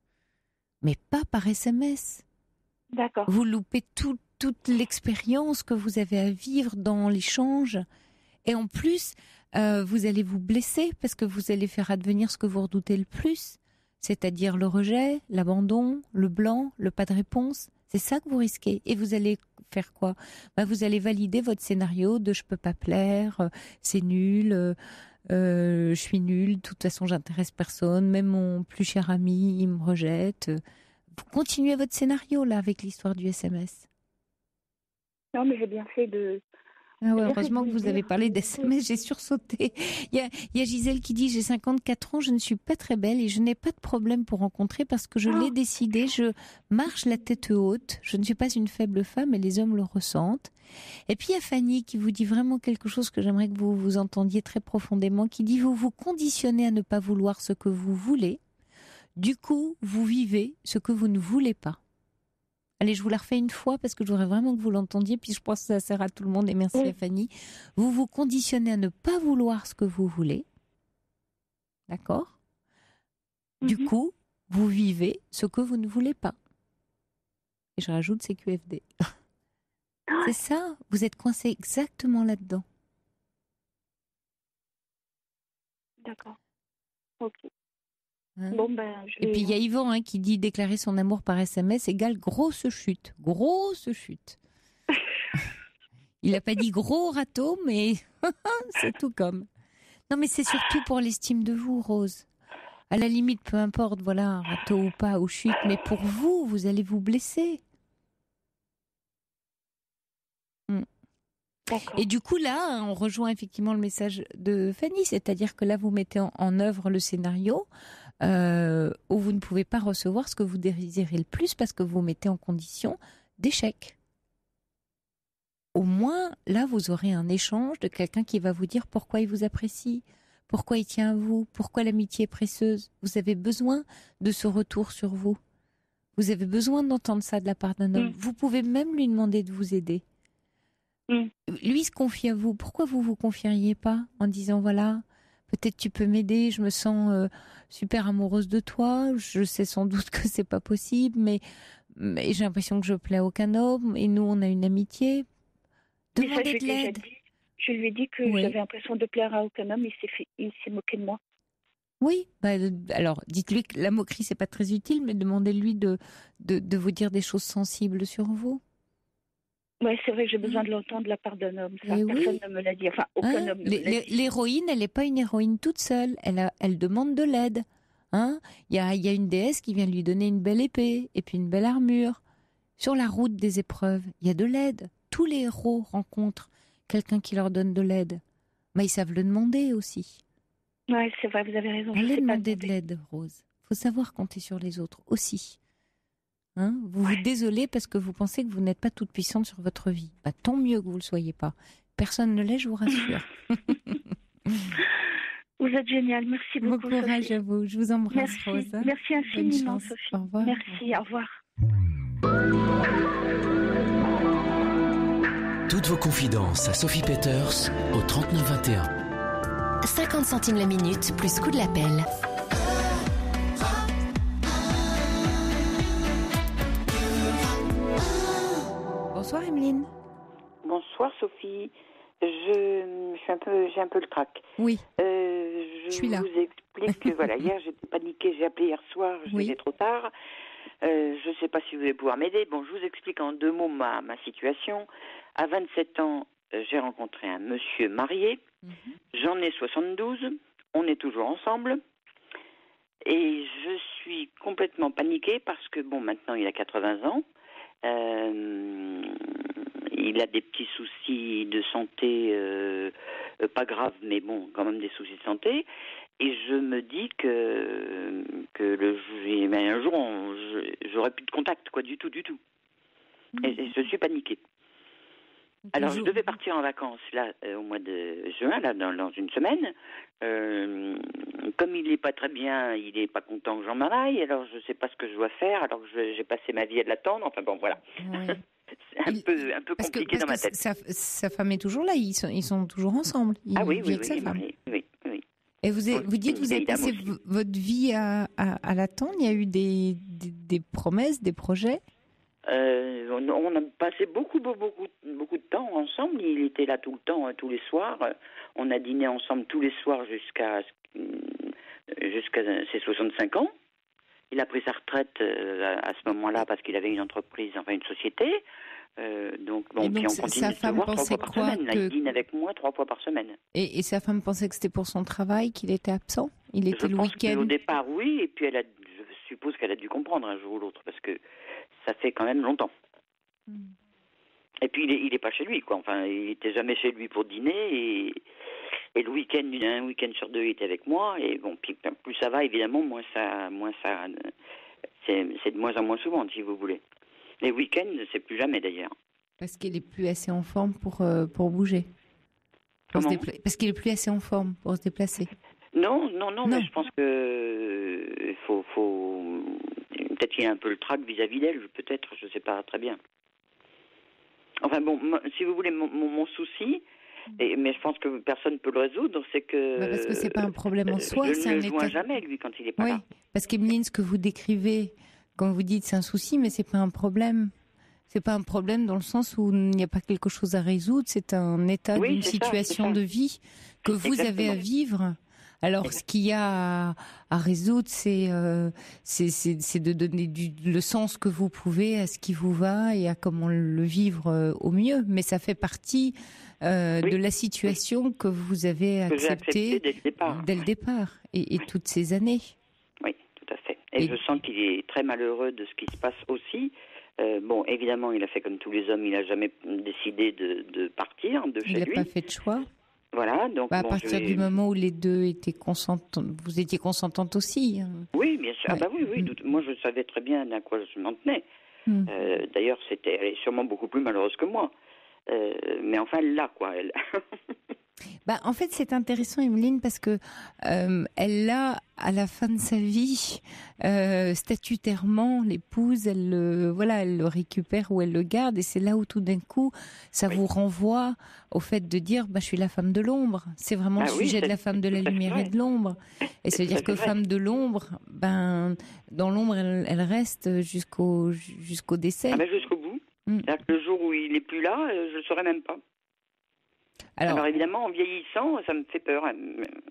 Mais pas par SMS. D'accord. Vous loupez toute l'expérience que vous avez à vivre dans l'échange. Et en plus, vous allez vous blesser parce que vous allez faire advenir ce que vous redoutez le plus, c'est-à-dire le rejet, l'abandon, le blanc, le pas de réponse. C'est ça que vous risquez. Et vous allez faire quoi? Vous allez valider votre scénario de « je peux pas plaire, c'est nul, je suis nulle, de toute façon j'intéresse personne, même mon plus cher ami, il me rejette ». Vous continuez votre scénario là avec l'histoire du SMS. Non, mais j'ai bien fait de... heureusement que vous avez parlé d'SMS, j'ai sursauté. Il y a Gisèle qui dit « J'ai 54 ans, je ne suis pas très belle et je n'ai pas de problème pour rencontrer parce que je l'ai décidé, je marche la tête haute, je ne suis pas une faible femme et les hommes le ressentent. » Et puis il y a Fanny qui vous dit vraiment quelque chose que j'aimerais que vous entendiez très profondément, qui dit « Vous vous conditionnez à ne pas vouloir ce que vous voulez. Du coup, vous vivez ce que vous ne voulez pas. » Allez, je vous la refais une fois parce que je voudrais vraiment que vous l'entendiez, puis je pense que ça sert à tout le monde et merci à Fanny. Vous vous conditionnez à ne pas vouloir ce que vous voulez. D'accord ? Du coup, vous vivez ce que vous ne voulez pas. Et je rajoute CQFD. C'est ça, vous êtes coincé exactement là-dedans. D'accord. Ok. Et puis il y a Yvan qui dit déclarer son amour par SMS égale grosse chute. Grosse chute. Il n'a pas dit gros râteau, mais c'est tout comme. Non, mais c'est surtout pour l'estime de vous, Rose. À la limite, peu importe, voilà, un râteau ou pas, ou chute, mais pour vous, vous allez vous blesser. D'accord. Et du coup, là, on rejoint effectivement le message de Fanny, c'est-à-dire que là, vous mettez en œuvre le scénario où vous ne pouvez pas recevoir ce que vous désirez le plus parce que vous mettez en condition d'échec. Au moins, là, vous aurez un échange de quelqu'un qui va vous dire pourquoi il vous apprécie, pourquoi il tient à vous, pourquoi l'amitié est précieuse. Vous avez besoin de ce retour sur vous. Vous avez besoin d'entendre ça de la part d'un homme. Vous pouvez même lui demander de vous aider. Lui se confie à vous. Pourquoi vous vous confieriez pas en disant voilà, peut-être tu peux m'aider, je me sens super amoureuse de toi, je sais sans doute que c'est pas possible, mais j'ai l'impression que je plais à aucun homme et nous on a une amitié. Demandez de l'aide. Je lui ai dit que j'avais l'impression de plaire à aucun homme, il s'est moqué de moi. Oui, alors dites-lui que la moquerie c'est pas très utile, mais demandez-lui de vous dire des choses sensibles sur vous. Oui, c'est vrai que j'ai besoin de l'entendre de la part d'un homme. Ça, personne ne me l'a dit. Enfin, aucun homme ne me l'a dit. L'héroïne, elle n'est pas une héroïne toute seule. Elle demande de l'aide. Il y a une déesse qui vient lui donner une belle épée et puis une belle armure. Sur la route des épreuves, il y a de l'aide. Tous les héros rencontrent quelqu'un qui leur donne de l'aide. Mais ils savent le demander aussi. Oui, c'est vrai, vous avez raison. Allez demander de l'aide, Rose. Il faut savoir compter sur les autres aussi. Vous vous désolez parce que vous pensez que vous n'êtes pas toute puissante sur votre vie. Tant mieux que vous ne le soyez pas. Personne ne l'est, je vous rassure. Vous êtes géniale, merci beaucoup. Bon courage Sophie. À vous, je vous embrasse, merci. Rose. Merci infiniment, Sophie. Au revoir. Merci, au revoir. Toutes vos confidences à Sophie Peters au 3921. 50 centimes la minute plus coût de l'appel. Bonsoir Emeline. Bonsoir Sophie. J'ai un peu le trac. Oui. Je suis là. vous explique que voilà, hier j'étais paniquée, j'ai appelé hier soir, j'étais trop tard. Je ne sais pas si vous allez pouvoir m'aider. Bon, je vous explique en 2 mots ma situation. À 27 ans, j'ai rencontré un monsieur marié. J'en ai 72. On est toujours ensemble. Et je suis complètement paniquée parce que, bon, maintenant il a 80 ans. Il a des petits soucis de santé, pas graves, mais bon, quand même des soucis de santé. Et je me dis que un jour, j'aurai plus de contact, quoi, du tout. Et je suis paniquée. Alors, je devais partir en vacances, là, au mois de juin, là, dans une semaine. Comme il n'est pas très bien, il n'est pas content que j'en m'en aille, alors je ne sais pas ce que je dois faire, alors que j'ai passé ma vie à l'attendre. Enfin, bon, voilà. Oui. C'est un peu compliqué dans ma tête. Sa femme est toujours là, ils sont toujours ensemble. Oui, sa femme. Oui. Et vous dites que vous avez passé votre vie à l'attendre. Il y a eu des promesses, des projets. On a passé beaucoup de temps ensemble. Il était là tout le temps, tous les soirs. On a dîné ensemble tous les soirs jusqu'à ses 65 ans. Il a pris sa retraite à ce moment-là parce qu'il avait une entreprise, enfin une société. Donc puis on continue de se voir 3 fois par semaine. Là, il dîne avec moi 3 fois par semaine. Et sa femme pensait que c'était pour son travail qu'il était absent. Il était le week-end. Au départ, oui. Et puis je suppose qu'elle a dû comprendre un jour ou l'autre parce que ça fait quand même longtemps. Et puis il est pas chez lui, quoi. Enfin, il était jamais chez lui pour dîner et le week-end, un week-end sur 2, il était avec moi. Et bon, puis plus ça va, évidemment, moins ça, c'est de moins en moins souvent, si vous voulez. Les week-ends, c'est plus jamais d'ailleurs. Parce qu'il est plus assez en forme pour bouger. Parce qu'il est plus assez en forme pour se déplacer. Non. Mais je pense que faut peut-être qu'il y a un peu le trac vis-à-vis d'elle, peut-être, je sais pas très bien. Enfin bon, si vous voulez, mon souci, mais je pense que personne ne peut le résoudre, c'est que... parce que c'est pas un problème en soi, c'est un état... Je ne le joins jamais, lui, quand il est pas là. Parce qu'Emeline, ce que vous décrivez, quand vous dites c'est un souci, mais c'est pas un problème. C'est pas un problème dans le sens où il n'y a pas quelque chose à résoudre, c'est un état d'une situation de vie que vous avez à vivre. Alors, ce qu'il y a à résoudre, c'est de donner le sens que vous pouvez à ce qui vous va et à comment le vivre au mieux. Mais ça fait partie de la situation que vous avez acceptée dès le départ. Et toutes ces années. Et je sens qu'il est très malheureux de ce qui se passe aussi. Bon, évidemment, il a fait comme tous les hommes, il n'a jamais décidé de partir de chez lui. Il n'a pas fait de choix. Voilà, donc à partir du moment où les deux étaient consentants, vous étiez consentante aussi. Hein. Oui, bien sûr. Ouais. Ah bah oui. Moi, je savais très bien à quoi je m'en tenais. D'ailleurs, elle est sûrement beaucoup plus malheureuse que moi. Mais enfin, elle l'a, quoi, elle. En fait, c'est intéressant, Emeline, parce que elle l'a à la fin de sa vie, statutairement, l'épouse, elle le récupère ou elle le garde, et c'est là où tout d'un coup, ça vous renvoie au fait de dire, je suis la femme de l'ombre. C'est vraiment le sujet de la femme de la lumière et de l'ombre. Et c'est-à-dire que femme de l'ombre, dans l'ombre, elle reste jusqu'au décès. Jusqu'au bout. C'est-à-dire que le jour où il n'est plus là, je ne le saurais même pas. Alors évidemment, en vieillissant, ça me fait peur,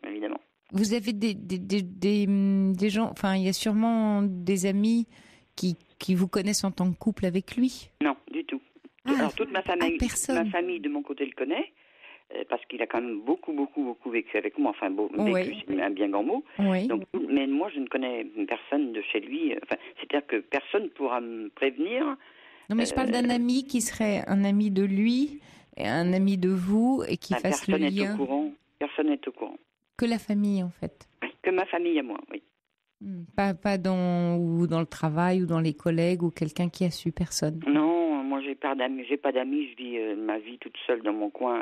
évidemment. Vous avez des gens, il y a sûrement des amis qui vous connaissent en tant que couple avec lui? Non, du tout. Alors toute ma famille de mon côté le connaît, parce qu'il a quand même beaucoup vécu avec moi, vécu, c'est un bien grand mot. Oui. Donc, mais moi, je ne connais personne de chez lui, c'est-à-dire que personne ne pourra me prévenir. Non, mais je parle d'un ami qui serait un ami de lui, et un ami de vous, et qui fasse le lien. Personne n'est au courant. Que la famille, en fait. Que ma famille à moi, oui. Pas dans le travail ou dans les collègues ou quelqu'un qui a su, personne. Non, moi j'ai pas d'amis, je vis ma vie toute seule dans mon coin.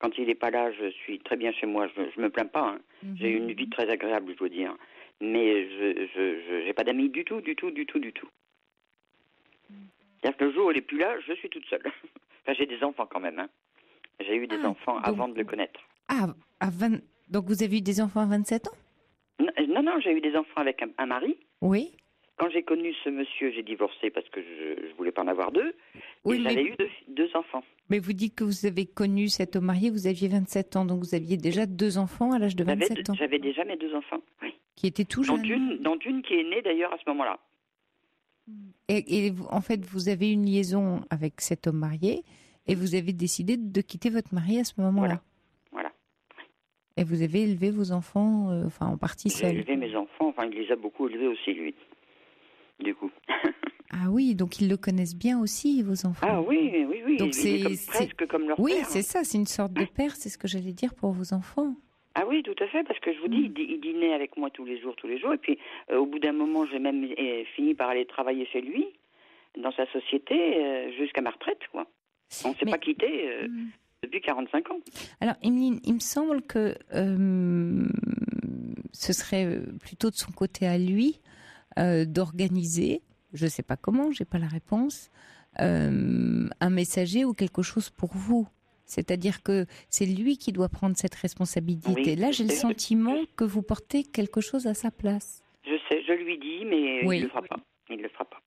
Quand il n'est pas là, je suis très bien chez moi, je me plains pas. Hein. J'ai une vie très agréable, je dois dire. Mais je n'ai pas d'amis du tout. C'est-à-dire que le jour où elle n'est plus là, je suis toute seule. J'ai des enfants quand même. Hein. J'ai eu des enfants avant de le connaître. Donc vous avez eu des enfants à 27 ans? Non, j'ai eu des enfants avec un mari. Oui. Quand j'ai connu ce monsieur, j'ai divorcé parce que je voulais pas en avoir deux. Oui, et j'avais eu deux enfants. Mais vous dites que vous avez connu cet homme marié, vous aviez 27 ans, donc vous aviez déjà 2 enfants à l'âge de 27 ans. J'avais déjà mes 2 enfants, oui. Qui étaient tout jeunes. Dont une qui est née d'ailleurs à ce moment-là. Et en fait, vous avez une liaison avec cet homme marié et vous avez décidé de quitter votre mari à ce moment-là. Voilà. Et vous avez élevé vos enfants, en partie seul. J'ai élevé mes enfants, il les a beaucoup élevés aussi, lui, du coup. Ah oui, donc ils le connaissent bien aussi, vos enfants. Ah oui. Donc c'est presque comme leur père. Oui, c'est ça, c'est une sorte de père, c'est ce que j'allais dire pour vos enfants. Ah oui, tout à fait, parce que je vous dis, il dînait avec moi tous les jours, et puis au bout d'un moment, j'ai même fini par aller travailler chez lui, dans sa société, jusqu'à ma retraite, quoi. On ne s'est pas quitté depuis 45 ans. Alors, Emeline, il me semble que ce serait plutôt de son côté à lui d'organiser, je ne sais pas comment, je n'ai pas la réponse, un messager ou quelque chose pour vous. C'est-à-dire que c'est lui qui doit prendre cette responsabilité. Oui, là, j'ai le sentiment que vous portez quelque chose à sa place. Je sais, je lui dis, mais il ne le fera pas. Il ne le fera pas.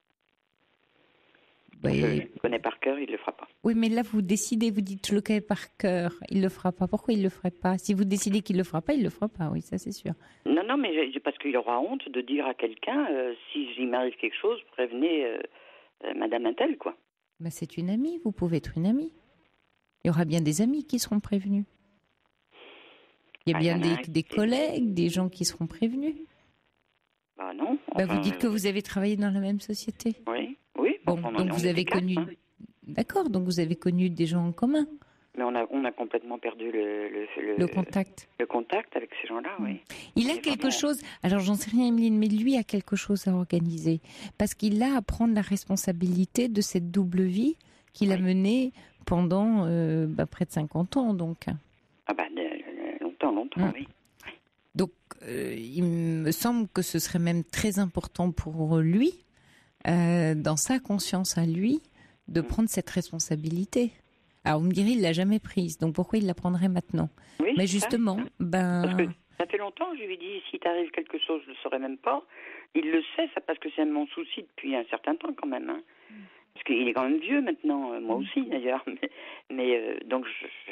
Je le connais par cœur, il ne le fera pas. Oui, mais là, vous décidez, vous dites, je le connais par cœur, il ne le fera pas. Pourquoi il ne le ferait pas? Si vous décidez qu'il ne le fera pas, il ne le fera pas, oui, ça c'est sûr. Non, mais parce qu'il aura honte de dire à quelqu'un, si il m'arrive quelque chose, prévenez Madame Intel, quoi. C'est une amie, vous pouvez être une amie. Il y aura bien des amis qui seront prévenus. Il y a bien des collègues, des gens qui seront prévenus. Non. Vous dites que vous avez travaillé dans la même société. Oui. Bon, donc vous avez connu. D'accord, donc vous avez connu des gens en commun. Mais on a complètement perdu le contact. Le contact avec ces gens-là, oui. Il a quelque chose. Alors j'en sais rien, Emeline, mais lui a quelque chose à organiser parce qu'il a à prendre la responsabilité de cette double vie qu'il a menée pendant près de 50 ans, donc. Longtemps, oui. Donc, il me semble que ce serait même très important pour lui, dans sa conscience à lui, de prendre cette responsabilité. Alors, vous me direz, il ne l'a jamais prise, donc pourquoi il la prendrait maintenant? Oui, mais justement, Parce que ça fait longtemps, je lui ai dit, si t'arrive quelque chose, je ne le saurais même pas. Il le sait, ça, parce que c'est mon souci depuis un certain temps, quand même. Hein. Parce qu'il est quand même vieux maintenant, moi aussi d'ailleurs. Mais donc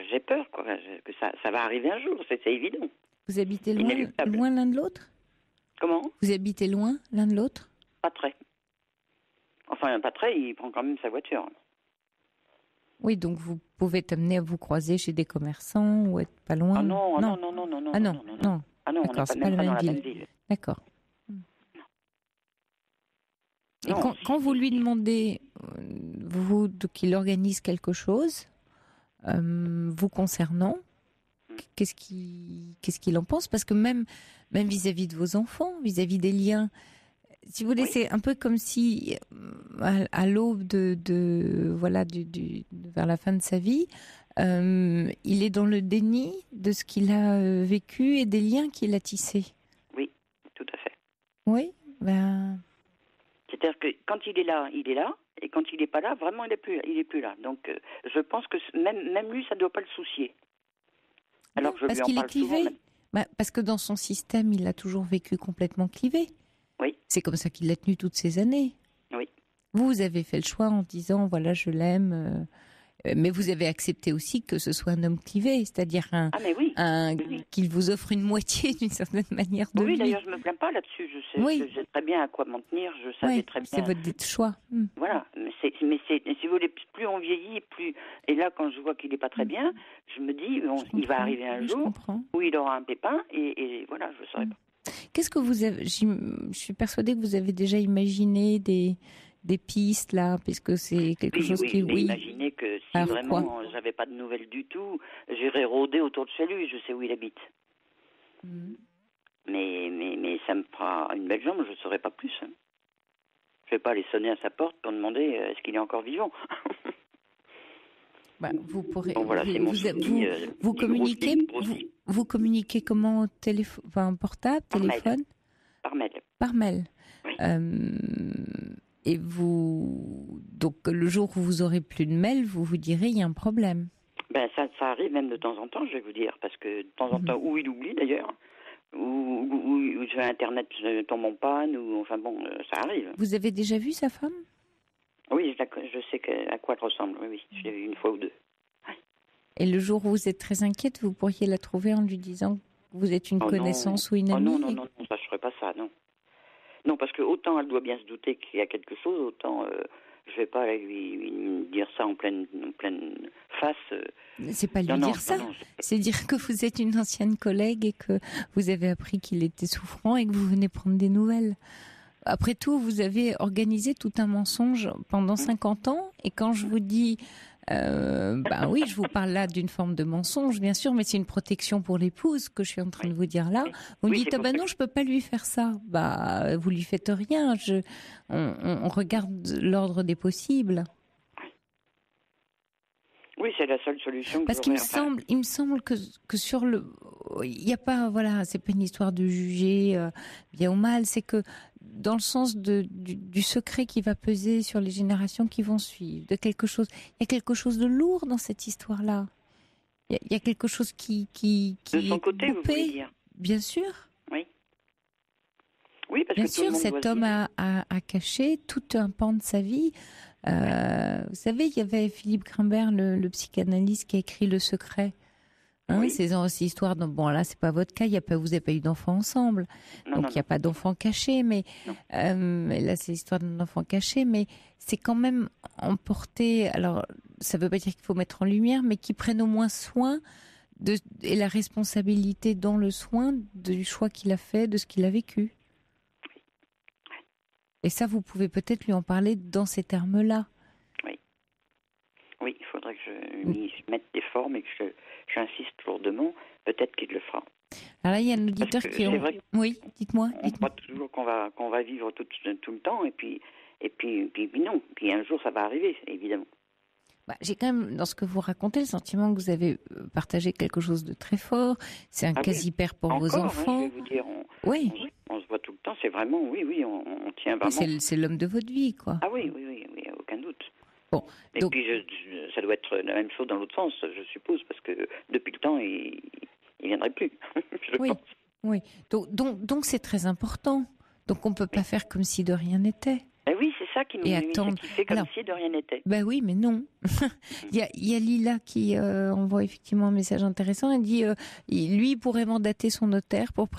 j'ai peur que ça va arriver un jour, c'est évident. Vous habitez loin l'un de l'autre? Comment? Vous habitez loin l'un de l'autre? Pas très. Enfin, pas très, il prend quand même sa voiture. Oui, donc vous pouvez t'amener à vous croiser chez des commerçants ou être pas loin? Ah non. Ah non, non. D'accord, c'est pas la même ville. D'accord. quand vous lui demandez, qu'il organise quelque chose, vous concernant, qu'est-ce qu'il en pense? Parce que même vis-à-vis de vos enfants, vis-à-vis des liens, si vous voulez, c'est un peu comme si, à l'aube vers la fin de sa vie, il est dans le déni de ce qu'il a vécu et des liens qu'il a tissés. Oui, tout à fait. Oui, c'est-à-dire que quand il est là, et quand il n'est pas là, vraiment, il est plus là. Donc, je pense que même lui, ça ne doit pas le soucier. Alors que je lui en parle souvent. Parce que dans son système, il a toujours vécu complètement clivé. Oui. C'est comme ça qu'il l'a tenu toutes ces années. Oui. Vous avez fait le choix en disant, voilà, je l'aime, mais vous avez accepté aussi que ce soit un homme clivé, c'est-à-dire qu'il vous offre une moitié d'une certaine manière de vie. Oui, d'ailleurs, je ne me plains pas là-dessus. Je sais très bien à quoi m'en tenir. Je savais très bien. C'est votre choix. Voilà. Mais si vous voulez, plus on vieillit, plus. Et là, quand je vois qu'il n'est pas très bien, je me dis, il va arriver un jour où il aura un pépin, et voilà, je ne saurais pas. Qu'est-ce que vous avez... Je suis persuadée que vous avez déjà imaginé des pistes là, puisque c'est quelque chose qui... Oui, imaginez que si vraiment j'avais pas de nouvelles du tout, j'irais rôder autour de chez lui, je sais où il habite. Mais ça me fera une belle jambe, je ne saurais pas plus. Je vais pas aller sonner à sa porte pour demander est-ce qu'il est encore vivant. Vous pourrez... Bon, voilà, vous communiquez... Vous communiquez comment? Portable, téléphone? Par mail. Oui. Et donc le jour où vous aurez plus de mail, vous direz il y a un problème. Ça arrive même de temps en temps, je vais vous dire, parce que de temps en temps, ou il oublie d'ailleurs, ou sur Internet je tombe en panne, ça arrive. Vous avez déjà vu sa femme? Oui, je sais à quoi elle ressemble, oui, je l'ai vue une fois ou deux. Et le jour où vous êtes très inquiète, vous pourriez la trouver en lui disant que vous êtes une connaissance ou une amie? Non, ça, je ne ferais pas ça, non. Non, parce que autant elle doit bien se douter qu'il y a quelque chose, autant je ne vais pas lui dire ça en pleine face. C'est pas lui dire ça, c'est dire que vous êtes une ancienne collègue et que vous avez appris qu'il était souffrant et que vous venez prendre des nouvelles. Après tout, vous avez organisé tout un mensonge pendant 50 ans, et quand je vous dis... oui, je vous parle là d'une forme de mensonge, bien sûr, mais c'est une protection pour l'épouse que je suis en train de vous dire là. Vous me dites, non, je peux pas lui faire ça. Vous lui faites rien. On regarde l'ordre des possibles. Oui, c'est la seule solution. Parce qu'il me semble que sur il n'y a pas, c'est pas une histoire de juger bien ou mal, c'est que dans le sens du secret qui va peser sur les générations qui vont suivre, il y a quelque chose de lourd dans cette histoire-là. Il y a quelque chose qui de son côté, coupé. Vous voulez dire? Bien sûr. Oui, parce bien que sûr, cet homme a caché tout un pan de sa vie. Vous savez, il y avait Philippe Grimbert, le psychanalyste, qui a écrit Le Secret. Ces histoires. Là, c'est pas votre cas. Vous n'avez pas eu d'enfants ensemble, donc il n'y a pas d'enfants cachés. Mais là, c'est l'histoire d'un enfant caché. Mais c'est quand même emporté. Alors, ça ne veut pas dire qu'il faut mettre en lumière, mais qu'ils prennent au moins soin et la responsabilité dans le soin du choix qu'il a fait, de ce qu'il a vécu. Et ça, vous pouvez peut-être lui en parler dans ces termes-là. Oui, il faudrait que je m'y mette des formes et que j'insiste lourdement. Peut-être qu'il le fera. Alors là, il y a un auditeur qui... Oui, dites-moi. On croit toujours qu'on va vivre tout le temps, et puis non. Puis un jour, ça va arriver, évidemment. J'ai quand même, dans ce que vous racontez, le sentiment que vous avez partagé quelque chose de très fort. C'est un quasi-père pour vos enfants. Je vais vous dire, on se voit tout le temps. C'est vraiment, on tient vraiment. C'est l'homme de votre vie, quoi. Ah oui, aucun doute. Bon, et puis ça doit être la même chose dans l'autre sens, je suppose, parce que depuis le temps, il viendrait plus. je pense. Oui. Donc c'est très important. Donc on peut pas faire comme si de rien n'était. Oui, c'est ça qui fait comme si de rien n'était. Oui, mais non. Il y a Lila qui envoie effectivement un message intéressant. Elle dit lui pourrait mandater son notaire pour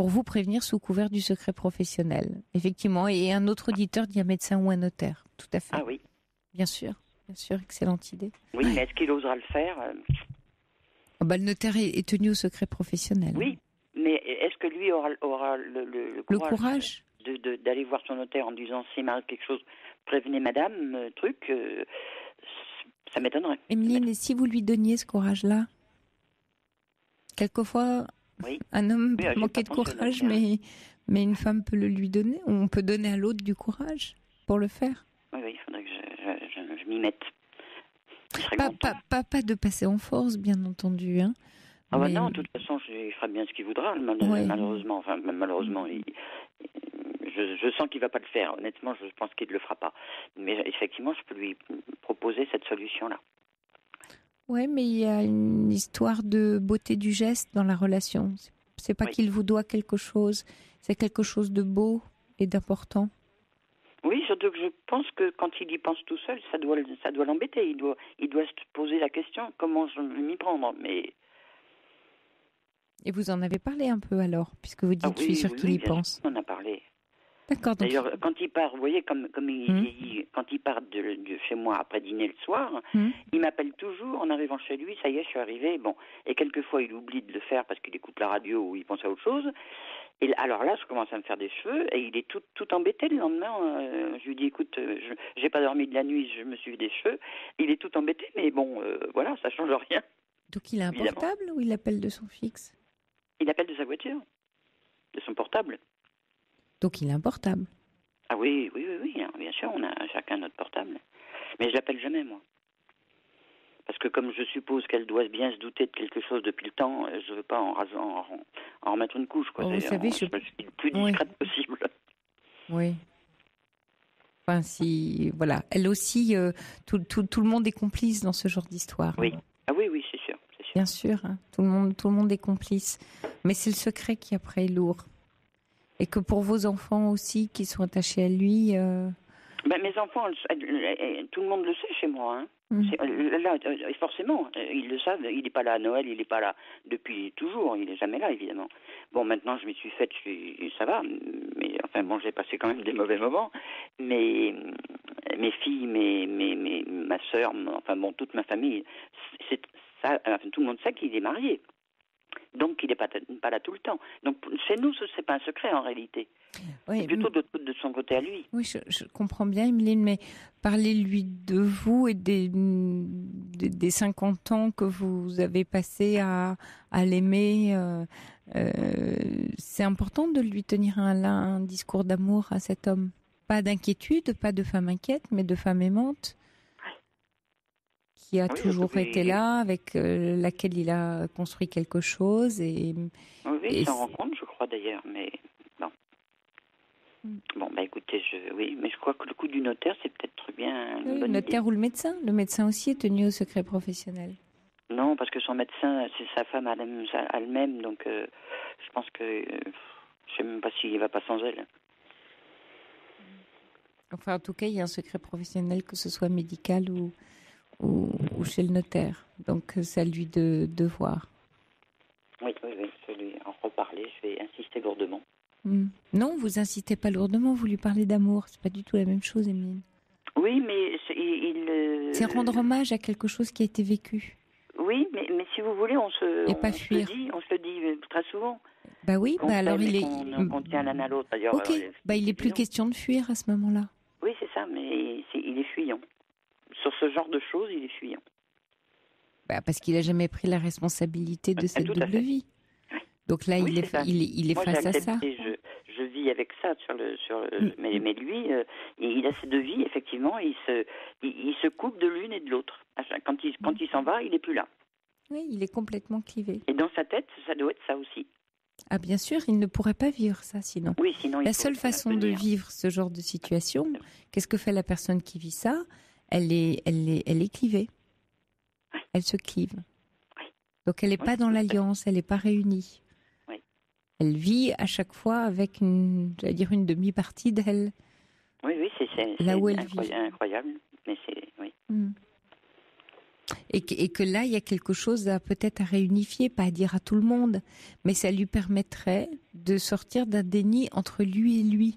vous prévenir sous couvert du secret professionnel. Effectivement. Et un autre auditeur dit un médecin ou un notaire. Tout à fait. Ah oui. Bien sûr, excellente idée. Oui, mais est-ce qu'il osera le faire? Le notaire est tenu au secret professionnel. Oui, mais est-ce que lui aura le courage d'aller voir son notaire en disant s'il m'arrive quelque chose, prévenez madame, ça m'étonnerait. Emeline, et si vous lui donniez ce courage-là? Quelquefois, oui. un homme Oui, peut manquer de courage, mais une femme peut le lui donner. On peut donner à l'autre du courage pour le faire. Oui, il faudrait que je m'y mette. Pas de passer en force, bien entendu. Hein. Ah bah non, de toute façon, il fera bien ce qu'il voudra, malheureusement. Enfin, malheureusement, je sens qu'il ne va pas le faire. Honnêtement, je pense qu'il ne le fera pas. Mais effectivement, je peux lui proposer cette solution-là. Oui, mais il y a une histoire de beauté du geste dans la relation. C'est pas qu'il vous doit quelque chose, c'est quelque chose de beau et d'important. Oui, surtout que je pense que quand il y pense tout seul, ça doit l'embêter. Il doit se poser la question comment je vais m'y prendre. Mais... Et vous en avez parlé un peu alors, puisque vous dites je suis sûre qu'il y pense. On a parlé. D'accord. Donc... D'ailleurs, quand il part, vous voyez, comme il vieillit, quand il part de chez moi après dîner le soir, il m'appelle toujours en arrivant chez lui. Ça y est, je suis arrivée. Bon, et quelquefois il oublie de le faire parce qu'il écoute la radio ou il pense à autre chose. Et alors là, je commence à me faire des cheveux et il est tout embêté le lendemain. Je lui dis, écoute, j'ai pas dormi de la nuit, je me suis fait des cheveux. Il est tout embêté, mais bon, voilà, ça change rien. Donc il a un portable ou il appelle de son fixe? Il appelle de sa voiture, de son portable. Donc il a un portable? Ah oui, bien sûr, on a chacun notre portable. Mais je l'appelle jamais, moi. Parce que comme je suppose qu'elle doit bien se douter de quelque chose depuis le temps, je ne veux pas en remettre une couche. Quoi. Vous savez, je suis le plus discrète possible. Oui. Enfin, voilà. Elle aussi, tout le monde est complice dans ce genre d'histoire. Oui. Ah oui, c'est sûr. Bien sûr, hein. Tout le monde est complice. Mais c'est le secret qui après est lourd. Et que pour vos enfants aussi, qui sont attachés à lui... mes enfants, tout le monde le sait chez moi. Hein. Là, forcément, ils le savent. Il n'est pas là à Noël, il n'est pas là depuis toujours. Il n'est jamais là, évidemment. Bon, maintenant, je m'y suis faite, ça va. Mais enfin, bon, j'ai passé quand même des mauvais moments. Mais mes filles, ma sœur, enfin bon, toute ma famille, tout le monde sait qu'il est marié. Donc, il n'est pas là tout le temps. Donc, chez nous, ce n'est pas un secret, en réalité. Oui, c'est plutôt de son côté à lui. Oui, je comprends bien, Emeline, mais parlez-lui de vous et des 50 ans que vous avez passés à l'aimer. C'est important de lui tenir un discours d'amour à cet homme. Pas d'inquiétude, pas de femme inquiète, mais de femme aimante. Qui a toujours été là, avec laquelle il a construit quelque chose. Il s'en rend compte, je crois d'ailleurs, mais bon. Bon, écoutez, mais je crois que le coup du notaire, c'est peut-être bien une bonne notaire idée. Ou le médecin. Le médecin aussi est tenu au secret professionnel. Non, parce que son médecin, c'est sa femme elle-même, donc je pense que je sais même pas s'il ne va pas sans elle. Enfin, en tout cas, il y a un secret professionnel, que ce soit médical ou chez le notaire. Donc, c'est à lui de voir. Oui, je vais lui en reparler. Je vais insister lourdement. Non, vous insistez pas lourdement. Vous lui parlez d'amour. C'est pas du tout la même chose, Emeline. Oui, mais c'est rendre hommage à quelque chose qui a été vécu. Oui, mais si vous voulez, on se le dit très souvent. Bah oui, alors il est... On tient l'un à l'autre. Ok, il n'est plus question de fuir à ce moment-là. Oui, c'est ça, mais il est fuyant. Sur ce genre de choses, il est fuyant. Parce qu'il n'a jamais pris la responsabilité de cette double vie. Donc là, il est Moi, face à ça. Je vis avec ça mais lui, il a ces deux vies, effectivement, il se coupe de l'une et de l'autre. Quand il s'en va, il n'est plus là. Oui, il est complètement clivé. Et dans sa tête, ça doit être ça aussi. Ah bien sûr, il ne pourrait pas vivre ça sinon. Oui, sinon la seule façon de vivre ce genre de situation, qu'est-ce que fait la personne qui vit ça? Elle est clivée. Oui. Elle se clive. Oui. Donc elle n'est pas dans l'alliance, elle n'est pas réunie. Oui. Elle vit à chaque fois avec une demi-partie d'elle. Oui, c'est là où elle vit. Incroyable, mais c'est oui. Et que là, il y a quelque chose peut-être à réunifier, pas à dire à tout le monde, mais ça lui permettrait de sortir d'un déni entre lui et lui.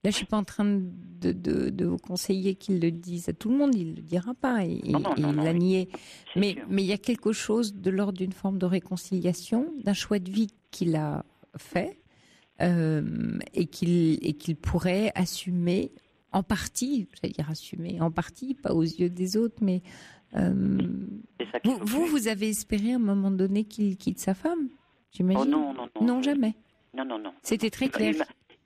Là, je suis pas en train de vous conseiller qu'il le dise à tout le monde, il le dira pas, il l'a nié. Mais il y a quelque chose de l'ordre d'une forme de réconciliation, d'un choix de vie qu'il a fait, et qu'il pourrait assumer en partie, pas aux yeux des autres, mais vous avez espéré à un moment donné qu'il quitte sa femme, j'imagine? Oh non. Non, jamais. Non. C'était très clair.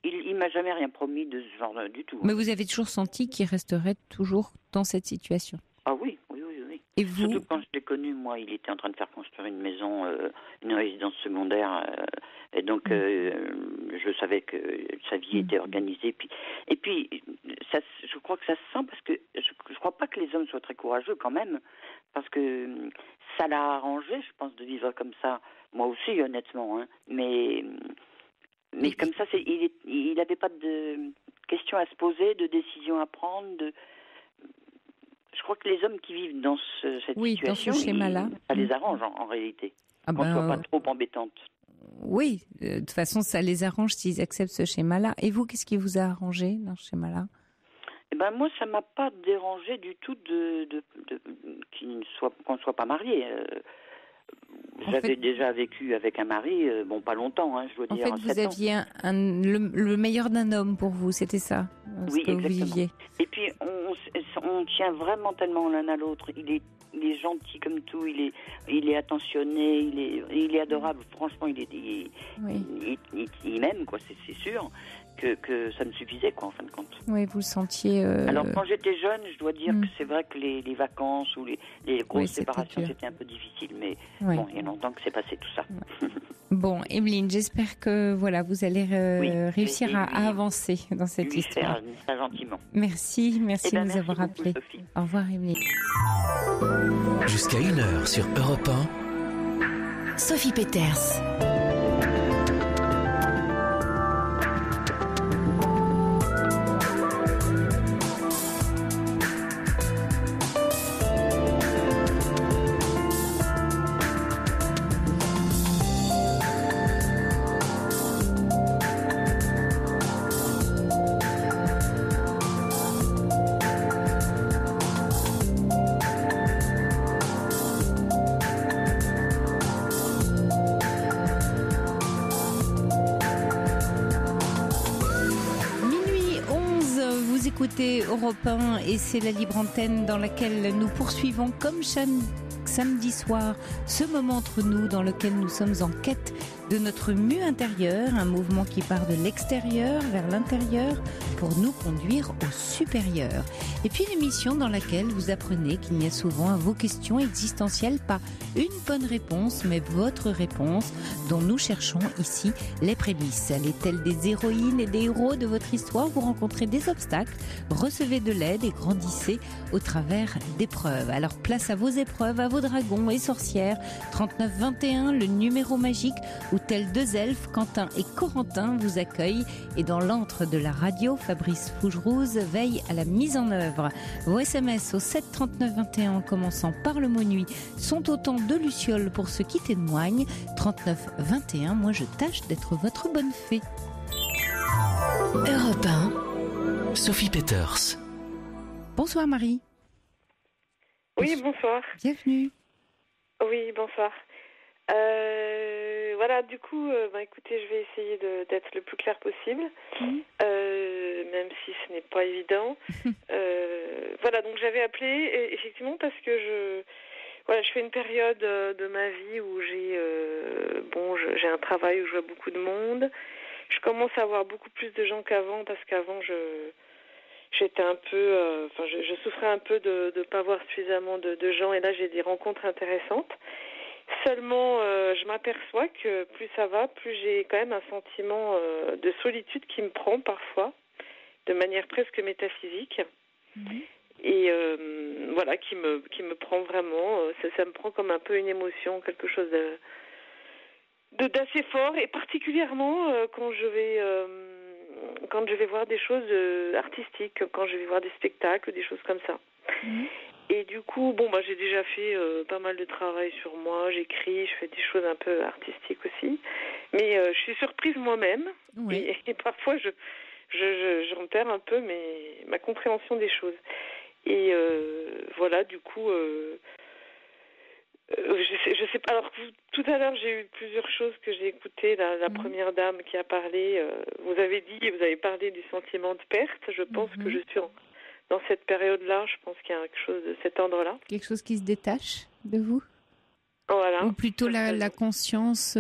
Il m'a jamais rien promis de ce genre du tout. Mais vous avez toujours senti qu'il resterait toujours dans cette situation? Ah oui. Et vous? Surtout quand je l'ai connu, moi, il était en train de faire construire une maison, une résidence secondaire, et donc je savais que sa vie était organisée. Et puis, ça, je crois que ça se sent parce que je crois pas que les hommes soient très courageux quand même, parce que ça l'a arrangé, je pense, de vivre comme ça. Moi aussi, honnêtement, hein. Mais comme ça, il n'avait pas de questions à se poser, de décisions à prendre, Je crois que les hommes qui vivent dans cette situation, dans ce schéma-là, ça les arrange en réalité. Qu'on ne soit pas trop embêtante. Oui, de toute façon, ça les arrange s'ils acceptent ce schéma-là. Et vous, qu'est-ce qui vous a arrangé dans ce schéma-là? Moi, ça m'a pas dérangé du tout qu'on ne soit pas mariés. J'avais déjà vécu avec un mari, pas longtemps, hein, je dois dire. En fait, vous aviez le meilleur d'un homme pour vous, c'était ça, oui, ce que vous viviez. Et puis, on tient vraiment tellement l'un à l'autre. Il est gentil comme tout, il est attentionné, il est adorable. Franchement, il m'aime, quoi, c'est sûr. Que ça me suffisait, quoi, en fin de compte. Oui, vous le sentiez... Alors, quand j'étais jeune, je dois dire que c'est vrai que les vacances ou les grosses séparations, c'était un peu difficile, mais bon, il y a longtemps que c'est passé tout ça. Bon, Evelyne, j'espère que vous allez réussir à avancer dans cette histoire. Faire gentiment. Merci de nous avoir appelés. Au revoir, Evelyne. Jusqu'à 1h sur Europe 1. Sophie Peters. Écoutez Europe 1 et c'est la libre antenne dans laquelle nous poursuivons comme chaque samedi soir ce moment entre nous dans lequel nous sommes en quête de notre mue intérieur, un mouvement qui part de l'extérieur vers l'intérieur pour nous conduire au supérieur. Et puis une émission dans laquelle vous apprenez qu'il n'y a souvent à vos questions existentielles pas une bonne réponse, mais votre réponse dont nous cherchons ici les prémices. Elle est-elle des héroïnes et des héros de votre histoire? Vous rencontrez des obstacles, recevez de l'aide et grandissez au travers d'épreuves. Alors place à vos épreuves, à vos dragons et sorcières. 3921, le numéro magique où tels deux elfes, Quentin et Corentin, vous accueillent. Et dans l'antre de la radio, Fabrice Fougerouze veille à la mise en œuvre. Vos SMS au 7 39 21 en commençant par le mot nuit sont autant de lucioles pour ceux qui témoignent. 39 21, moi je tâche d'être votre bonne fée. Europe 1. Sophie Peters. Bonsoir Marie. Oui, bonsoir. Bienvenue. Oui, bonsoir. Voilà, du coup, écoutez, je vais essayer d'être le plus clair possible, même si ce n'est pas évident. Voilà, donc j'avais appelé effectivement parce que je fais une période de ma vie où j'ai un travail où je vois beaucoup de monde. Je commence à voir beaucoup plus de gens qu'avant parce qu'avant j'étais un peu, je souffrais un peu de ne pas voir suffisamment de gens et là j'ai des rencontres intéressantes. Seulement, je m'aperçois que plus ça va, plus j'ai quand même un sentiment de solitude qui me prend parfois, de manière presque métaphysique. Et voilà, qui me prend vraiment. Ça me prend comme un peu une émotion, quelque chose d'assez fort, et particulièrement quand je vais voir des choses artistiques, quand je vais voir des spectacles, des choses comme ça. Et du coup, j'ai déjà fait pas mal de travail sur moi, j'écris, je fais des choses un peu artistiques aussi, mais je suis surprise moi-même, et parfois j'en perds un peu ma compréhension des choses. Et voilà, du coup, Je sais pas. Alors, tout à l'heure, j'ai eu plusieurs choses que j'ai écoutées. La première dame qui a parlé, vous avez parlé du sentiment de perte. Je pense que je suis dans cette période-là. Je pense qu'il y a quelque chose de cet ordre-là. Quelque chose qui se détache de vous ? Voilà. Ou plutôt la conscience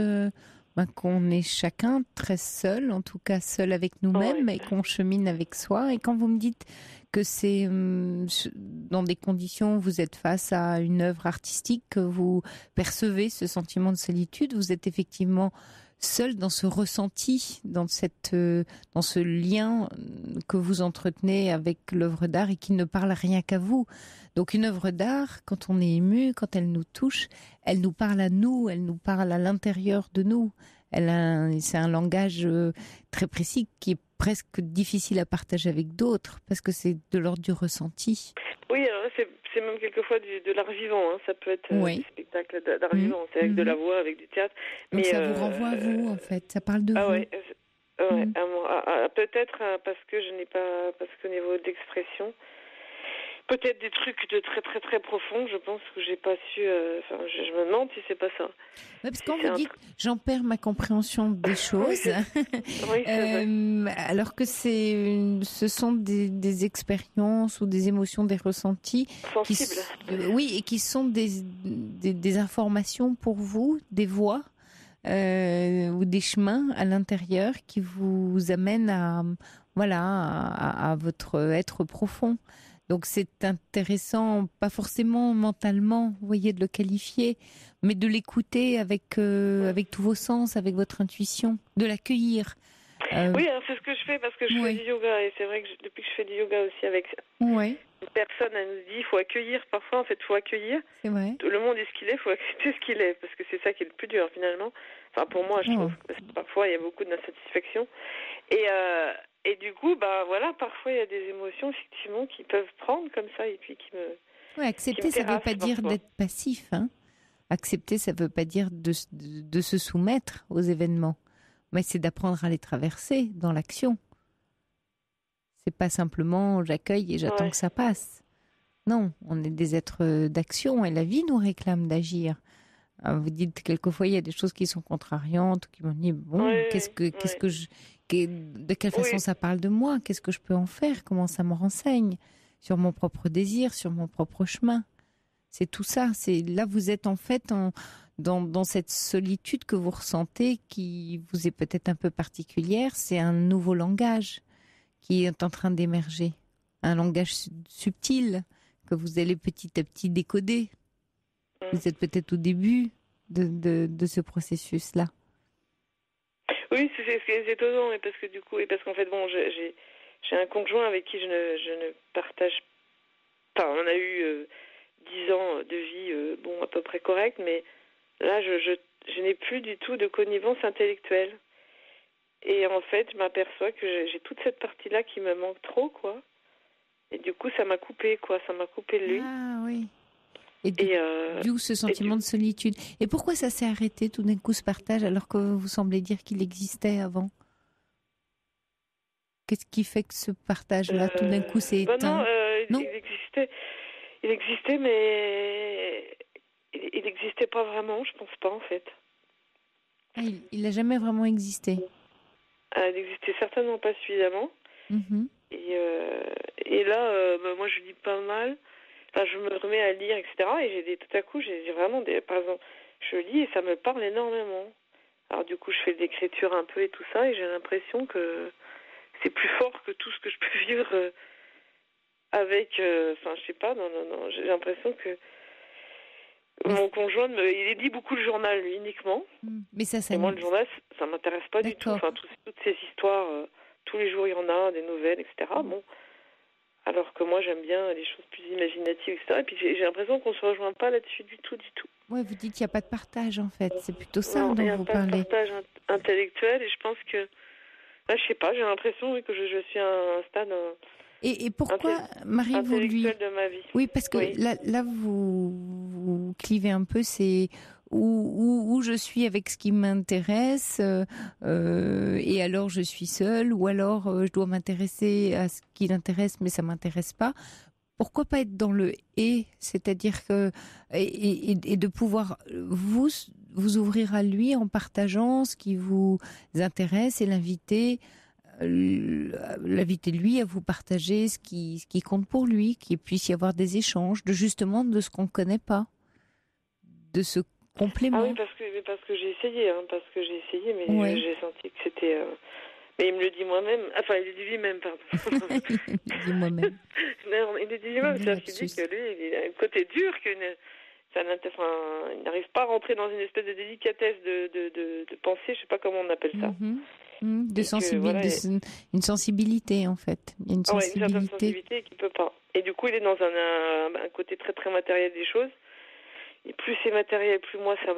qu'on est chacun très seul, en tout cas seul avec nous-mêmes, et qu'on chemine avec soi. Et quand vous me dites que c'est dans des conditions où vous êtes face à une œuvre artistique, que vous percevez ce sentiment de solitude, vous êtes effectivement seul dans ce ressenti, dans ce lien que vous entretenez avec l'œuvre d'art et qui ne parle rien qu'à vous. Donc une œuvre d'art, quand on est ému, quand elle nous touche, elle nous parle à nous, elle nous parle à l'intérieur de nous. C'est un langage très précis qui est presque difficile à partager avec d'autres parce que c'est de l'ordre du ressenti. Oui, c'est même quelquefois de l'art vivant. Ça peut être des spectacles d'art vivant, c'est avec de la voix, avec du théâtre. Donc ça vous renvoie à vous, en fait. Ça parle de vous. Peut-être parce qu'au niveau d'expression, peut-être des trucs de très très très profonds, je pense que j'ai pas su. Je me demande si c'est pas ça. Ouais, parce que quand vous dites j'en perds ma compréhension des choses, alors que ce sont des expériences ou des émotions, des ressentis sensibles. Et qui sont des informations pour vous, des voies ou des chemins à l'intérieur qui vous amènent à votre être profond. Donc c'est intéressant, pas forcément mentalement, vous voyez, de le qualifier, mais de l'écouter avec tous vos sens, avec votre intuition, de l'accueillir. Oui, alors c'est ce que je fais parce que je fais du yoga et c'est vrai que depuis que je fais du yoga aussi avec une personne, elle nous dit il faut accueillir, parfois en fait il faut accueillir. C'est vrai. Le monde est ce qu'il est, il faut accepter ce qu'il est parce que c'est ça qui est le plus dur finalement. Enfin pour moi, je trouve que parfois il y a beaucoup d'insatisfaction et du coup, parfois il y a des émotions effectivement qui peuvent prendre comme ça et puis qui me. Oui, accepter, ça ne veut pas dire d'être passif. Hein. Accepter, ça ne veut pas dire de se soumettre aux événements, mais c'est d'apprendre à les traverser dans l'action. C'est pas simplement j'accueille et j'attends que ça passe. Non, on est des êtres d'action et la vie nous réclame d'agir. Vous dites quelquefois il y a des choses qui sont contrariantes, qui m'ont dit de quelle façon ça parle de moi, qu'est-ce que je peux en faire, comment ça me renseigne sur mon propre désir, sur mon propre chemin. C'est tout ça. C'est là vous êtes en fait dans cette solitude que vous ressentez, qui vous est peut-être un peu particulière. C'est un nouveau langage qui est en train d'émerger, un langage subtil que vous allez petit à petit décoder. Vous êtes peut-être au début de ce processus-là. Oui, c'est étonnant, parce que du coup, parce qu'en fait, j'ai un conjoint avec qui je ne partage pas. On a eu 10 ans de vie, à peu près correcte, mais là, je n'ai plus du tout de connivence intellectuelle. Et en fait, je m'aperçois que j'ai toute cette partie-là qui me manque trop, quoi. Et du coup, ça m'a coupé, quoi. Ça m'a coupé de lui. Ah oui. Et d'où ce sentiment de solitude. Et pourquoi ça s'est arrêté tout d'un coup, ce partage, alors que vous semblez dire qu'il existait avant ? Qu'est-ce qui fait que ce partage-là, tout d'un coup, s'est éteint ? Non, il existait, mais il n'existait pas vraiment, je pense pas, en fait. Ah, il n'a jamais vraiment existé ? Il n'existait certainement pas suffisamment. Mm-hmm. Et là, moi, je lis pas mal. Enfin, je me remets à lire, etc. Et tout à coup, j'ai vraiment par exemple, je lis et ça me parle énormément. Alors du coup, je fais de l'écriture un peu et tout ça, et j'ai l'impression que c'est plus fort que tout ce que je peux vivre avec. Je sais pas. Non. J'ai l'impression que mon conjoint, il lit beaucoup le journal, lui, uniquement. Mais ça et moi, le journal, ça m'intéresse pas du tout. Enfin, toutes ces histoires, tous les jours, il y en a, des nouvelles, etc. Bon. Alors que moi, j'aime bien les choses plus imaginatives, etc. Et puis j'ai l'impression qu'on ne se rejoint pas là-dessus du tout. Oui, vous dites qu'il n'y a pas de partage, en fait. C'est plutôt ça dont vous parlez. Il n'y a pas de partage intellectuel. Et je pense que... Là, je sais pas, j'ai l'impression que je suis à un stade... Et pourquoi, Marie, vous lui... de ma vie. Oui, parce que là vous clivez un peu, c'est... Où je suis avec ce qui m'intéresse et alors je suis seule, ou alors je dois m'intéresser à ce qui l'intéresse mais ça m'intéresse pas. pourquoi pas être dans le « et », c'est-à-dire que et de pouvoir vous ouvrir à lui en partageant ce qui vous intéresse et l'inviter lui à vous partager ce qui compte pour lui, qu'il puisse y avoir des échanges de ce qu'on ne connaît pas, de ce complément. Ah oui, parce que j'ai essayé, mais ouais. J'ai senti que c'était... Mais il me le dit moi-même, enfin il le dit lui-même, pardon. Il le dit moi-même. Non, il le dit lui-même, c'est-à-dire qu'il dit que lui, il a un côté dur, il n'arrive pas à rentrer dans une espèce de délicatesse de pensée, je ne sais pas comment on appelle ça. Une sensibilité en fait. Il y a une sensibilité. Une certaine sensibilité qu'il ne peut pas. Et du coup, il est dans un côté très très matériel des choses. Et plus c'est matériel, plus moi ça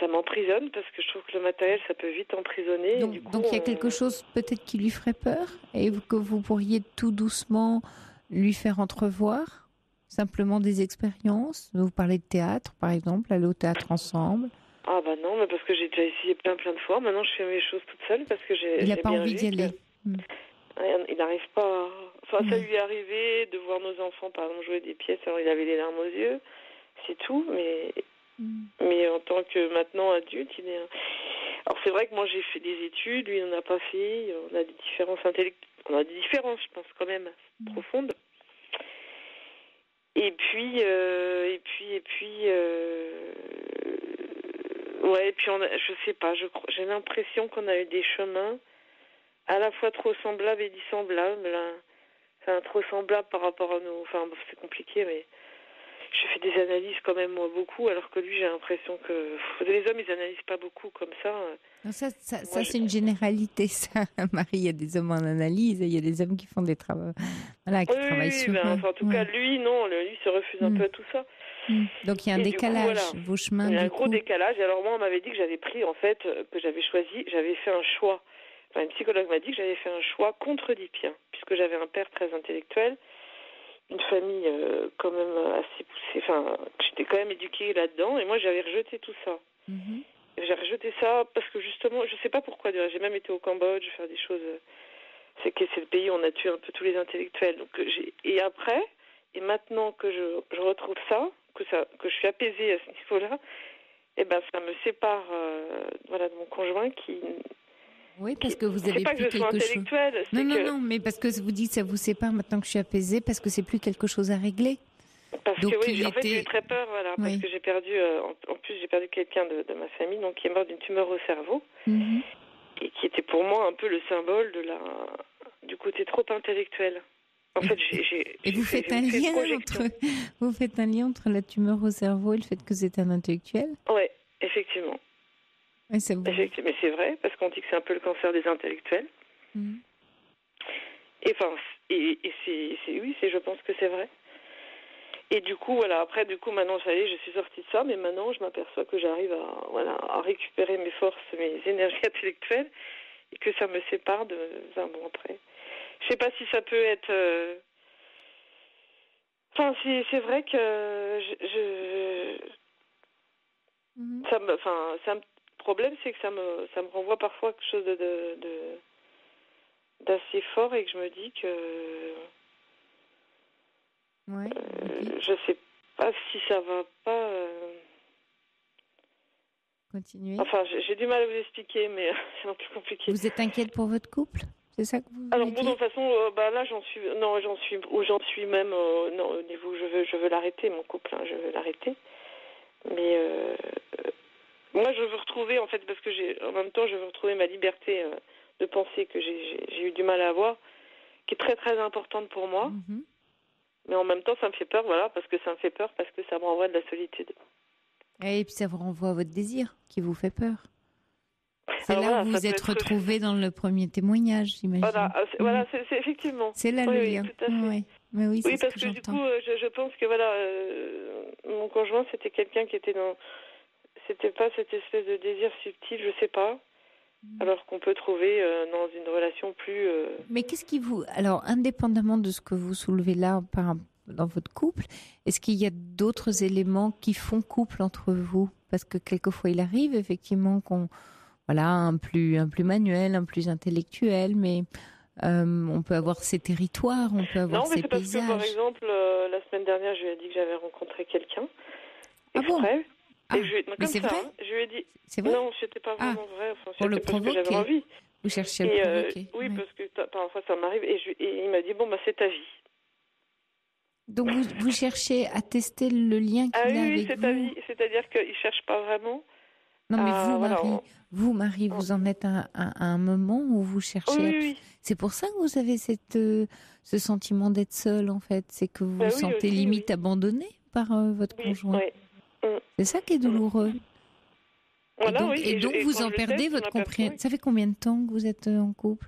m'emprisonne, parce que je trouve que le matériel, ça peut vite emprisonner. Donc il y a quelque chose peut-être qui lui ferait peur et que vous pourriez tout doucement lui faire entrevoir, simplement des expériences. Vous parlez de théâtre, par exemple, aller au théâtre ensemble. Ah bah non, mais parce que j'ai déjà essayé plein de fois. Maintenant, je fais mes choses toute seule parce que il n'a pas envie d'y aller. Il n'arrive pas. Enfin, ça lui est arrivé de voir nos enfants, par exemple, jouer des pièces. Alors, il avait les larmes aux yeux, c'est tout. Mais en tant que maintenant adulte, il est. Alors, c'est vrai que moi, j'ai fait des études, lui, il n'en a pas fait. On a des différences intellectuelles. On a des différences, je pense, quand même profondes. Et puis, je sais pas, j'ai l'impression qu'on a eu des chemins à la fois trop semblables et dissemblables. Enfin, trop semblables par rapport à nos... Enfin, c'est compliqué, mais je fais des analyses quand même, moi, beaucoup, alors que lui, j'ai l'impression que... Les hommes, ils analysent pas beaucoup comme ça. Non, ça c'est une généralité, ça, Marie. Il y a des hommes en analyse, et il y a des hommes qui font des travaux... Voilà, qui travaillent sur eux. En tout cas, lui, non, lui, se refuse un peu à tout ça. Donc il y a un décalage, vos chemins. Il y a un gros décalage. Et alors moi, on m'avait dit que j'avais pris, en fait, que j'avais fait un choix. Enfin, une psychologue m'a dit que j'avais fait un choix contre-oedipien, puisque j'avais un père très intellectuel, une famille quand même assez poussée. Enfin, j'étais quand même éduquée là-dedans, et moi j'avais rejeté tout ça. J'ai rejeté ça parce que justement, je sais pas pourquoi. J'ai même été au Cambodge faire des choses. C'est le pays où on a tué un peu tous les intellectuels. Donc et après, et maintenant que je retrouve ça, que je suis apaisée à ce niveau-là, ça me sépare de mon conjoint qui... Oui, parce que vous avez plus quelque chose... Non, mais parce que vous dites que ça vous sépare maintenant que je suis apaisée, parce que c'est plus quelque chose à régler. Parce que en fait, j'ai eu très peur, parce que j'ai perdu... En plus, j'ai perdu quelqu'un de ma famille, donc qui est mort d'une tumeur au cerveau, et qui était pour moi un peu le symbole du côté trop intellectuel. En fait, vous faites un lien entre la tumeur au cerveau et le fait que c'est un intellectuel ? Oui, effectivement. Ouais, c'est bon. Mais c'est vrai, parce qu'on dit que c'est un peu le cancer des intellectuels. Et je pense que c'est vrai. Et du coup, après, maintenant, ça y est, je suis sortie de ça, mais maintenant, je m'aperçois que j'arrive à récupérer mes forces, mes énergies intellectuelles, et que ça me sépare d'un bon après. Je sais pas si ça peut être... Enfin, c'est vrai que le problème, c'est que ça me renvoie parfois à quelque chose d'assez fort, et que je me dis que... je sais pas si ça va pas... Continuer. Enfin, j'ai du mal à vous expliquer, mais c'est un peu compliqué. Vous êtes inquiète pour votre couple ? C'est ça que vous Alors, de toute façon, là, j'en suis même au niveau où je veux l'arrêter, mon couple, je veux l'arrêter. Mais moi, je veux retrouver, en fait, parce que en même temps, je veux retrouver ma liberté de penser que j'ai eu du mal à avoir, qui est très, très importante pour moi. Mais en même temps, ça me fait peur, parce que ça me renvoie de la solitude. Et puis, ça vous renvoie à votre désir, qui vous fait peur. C'est là où vous êtes retrouvés dans le premier témoignage, j'imagine. C'est effectivement. C'est là le lien. Tout à fait. Mais oui, parce que du coup, je pense que mon conjoint, c'était quelqu'un qui était dans... C'était pas cette espèce de désir subtil, je sais pas, alors qu'on peut trouver dans une relation plus... Mais qu'est-ce qui vous... Alors, indépendamment de ce que vous soulevez là dans votre couple, est-ce qu'il y a d'autres éléments qui font couple entre vous ? Parce que quelquefois, il arrive effectivement qu'on... un plus manuel, un plus intellectuel, mais On peut avoir ses territoires, on peut avoir ses paysages. Non, mais c'est parce que, par exemple, la semaine dernière, je lui ai dit que j'avais rencontré quelqu'un. Ah bon? Et mais c'est vrai? Je lui ai dit... C'est vrai? Non, c'était pas vraiment vrai. Enfin, pour le parce que provoquer. j'avais envie. Vous cherchez à le provoquer. Oui, parce que parfois ça m'arrive. Et il m'a dit, bon, c'est ta vie. Donc vous cherchez à tester le lien qu'il a avec oui, c'est ta vie. C'est-à-dire qu'il ne cherche pas vraiment. Non, mais vous, Marie, vous en êtes à un moment où vous cherchez... Oui. C'est pour ça que vous avez ce sentiment d'être seule, en fait. C'est que vous vous sentez limite abandonnée par votre conjoint. Oui. C'est ça qui est douloureux. Voilà, et donc vous en perdez votre compréhension. Ça fait combien de temps que vous êtes en couple?